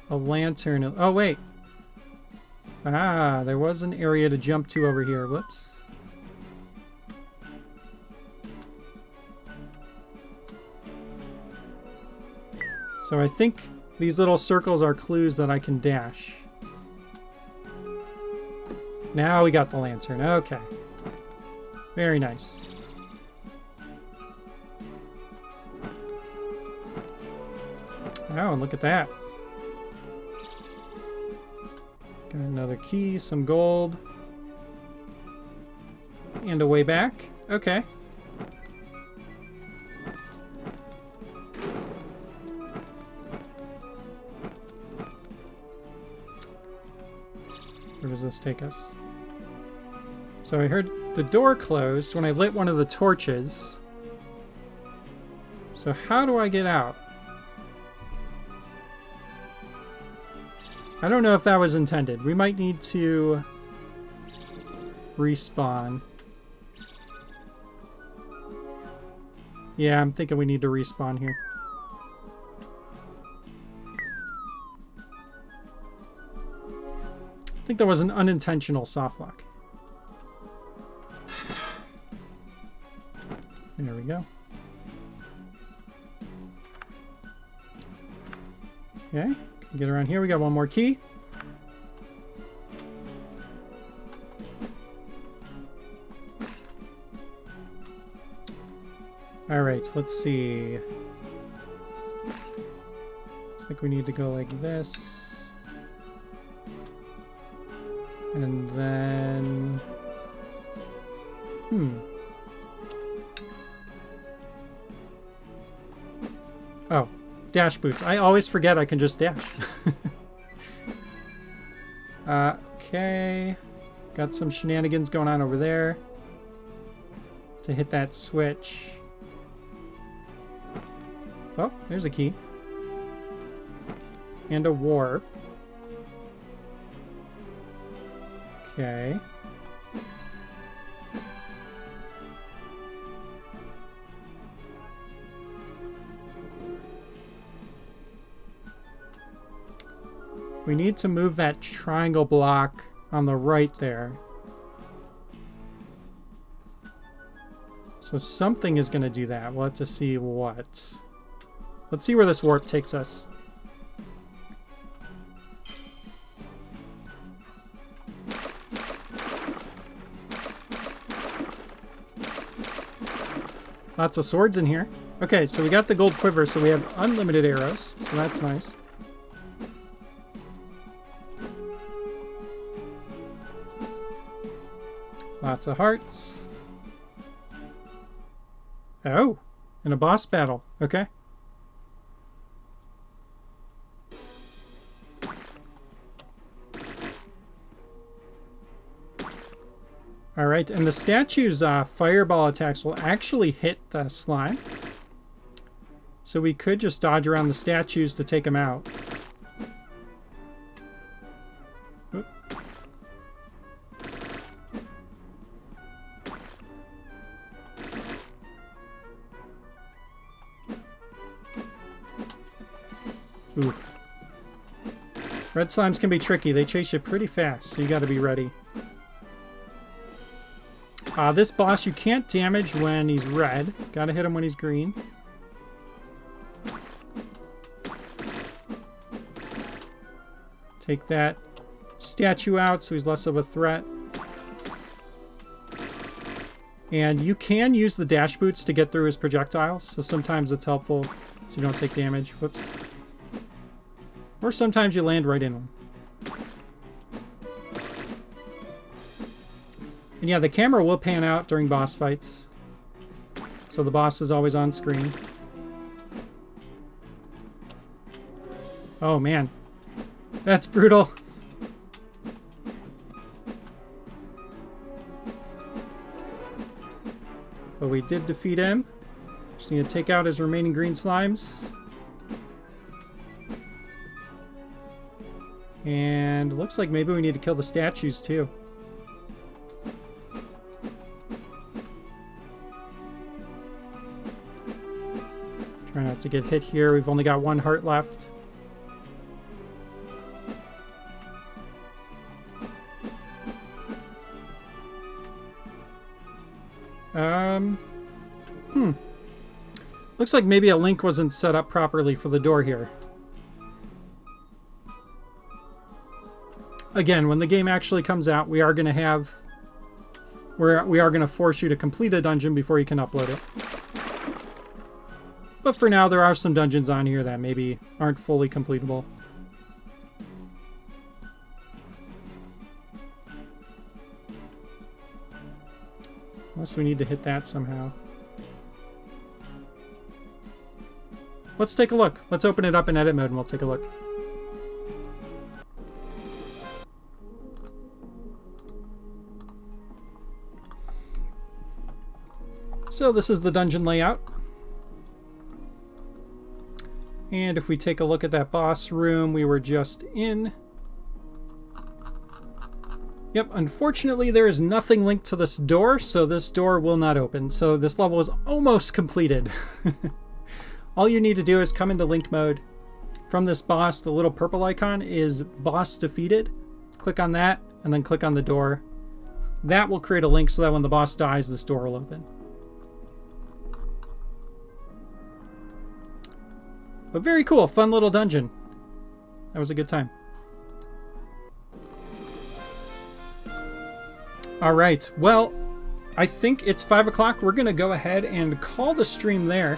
A lantern. Oh, wait. Ah, there was an area to jump to over here. Whoops. So I think these little circles are clues that I can dash. Now we got the lantern. Okay. Very nice. Oh, and look at that. Got another key, some gold. And a way back. Okay. Where does this take us? So I heard the door closed when I lit one of the torches. So how do I get out? I don't know if that was intended. We might need to respawn. Yeah, I'm thinking we need to respawn here. I think that was an unintentional softlock. There we go. Okay, can get around here. We got one more key. All right, let's see. Looks like we need to go like this. And then... Oh, dash boots. I always forget I can just dash. Okay. Got some shenanigans going on over there. To hit that switch. Oh, there's a key. And a warp. Okay. We need to move that triangle block on the right there. So something is going to do that. We'll have to see what. Let's see where this warp takes us. Lots of swords in here. Okay, so we got the gold quiver, so we have unlimited arrows, so that's nice. Lots of hearts. Oh, in a boss battle. Okay. All right, and the statue's fireball attacks will actually hit the slime. So we could just dodge around the statues to take them out. Oop. Ooh. Red slimes can be tricky. They chase you pretty fast, so you got to be ready. This boss you can't damage when he's red. Gotta hit him when he's green. Take that statue out so he's less of a threat. And you can use the dash boots to get through his projectiles, so sometimes it's helpful so you don't take damage. Whoops. Or sometimes you land right in them. And yeah, the camera will pan out during boss fights, so the boss is always on screen. Oh man, that's brutal. But we did defeat him. Just need to take out his remaining green slimes. And looks like maybe we need to kill the statues too. Try not to get hit here. We've only got one heart left. Looks like maybe a link wasn't set up properly for the door here. Again, when the game actually comes out, we are going to force you to complete a dungeon before you can upload it. But for now, there are some dungeons on here that maybe aren't fully completable. Unless we need to hit that somehow. Let's take a look. Let's open it up in edit mode and we'll take a look. So this is the dungeon layout. And if we take a look at that boss room we were just in. Yep, unfortunately there is nothing linked to this door, so this door will not open. So this level is almost completed. All you need to do is come into link mode. From this boss, the little purple icon is boss defeated. Click on that and then click on the door. That will create a link so that when the boss dies, this door will open. But very cool, fun little dungeon. That was a good time. All right, well, I think it's 5 o'clock. We're gonna go ahead and call the stream there.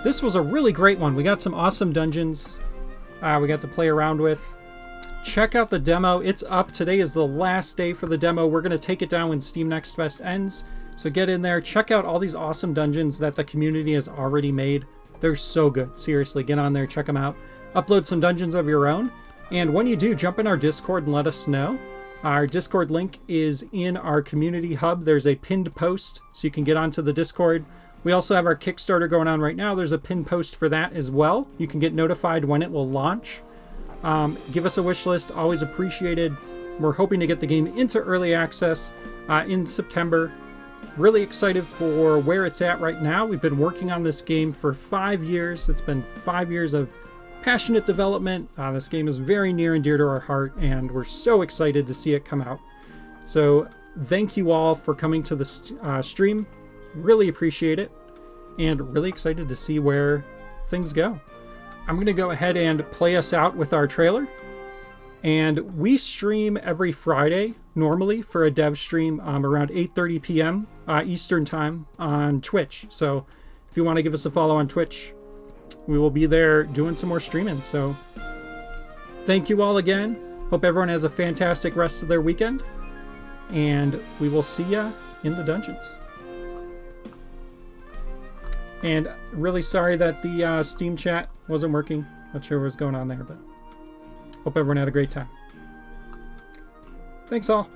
This was a really great one. We got some awesome dungeons we got to play around with. Check out the demo. It's up. Today is the last day for the demo. We're going to take it down when Steam Next Fest ends. So get in there. Check out all these awesome dungeons that the community has already made. They're so good. Seriously, get on there. Check them out. Upload some dungeons of your own. And when you do, jump in our Discord and let us know. Our Discord link is in our community hub. There's a pinned post so you can get onto the Discord. We also have our Kickstarter going on right now. There's a pinned post for that as well. You can get notified when it will launch. Give us a wish list. Always appreciated. We're hoping to get the game into early access in September. Really excited for where it's at right now. We've been working on this game for 5 years. It's been 5 years of passionate development. This game is very near and dear to our heart, and we're so excited to see it come out. So thank you all for coming to the stream. Really appreciate it, and really excited to see where things go. I'm going to go ahead and play us out with our trailer. And we stream every Friday, normally, for a dev stream around 8:30 p.m. Eastern Time on Twitch. So if you want to give us a follow on Twitch, we will be there doing some more streaming. So thank you all again. Hope everyone has a fantastic rest of their weekend. And we will see ya in the dungeons. And really sorry that the Steam chat wasn't working. Not sure what was going on there, but hope everyone had a great time. Thanks all.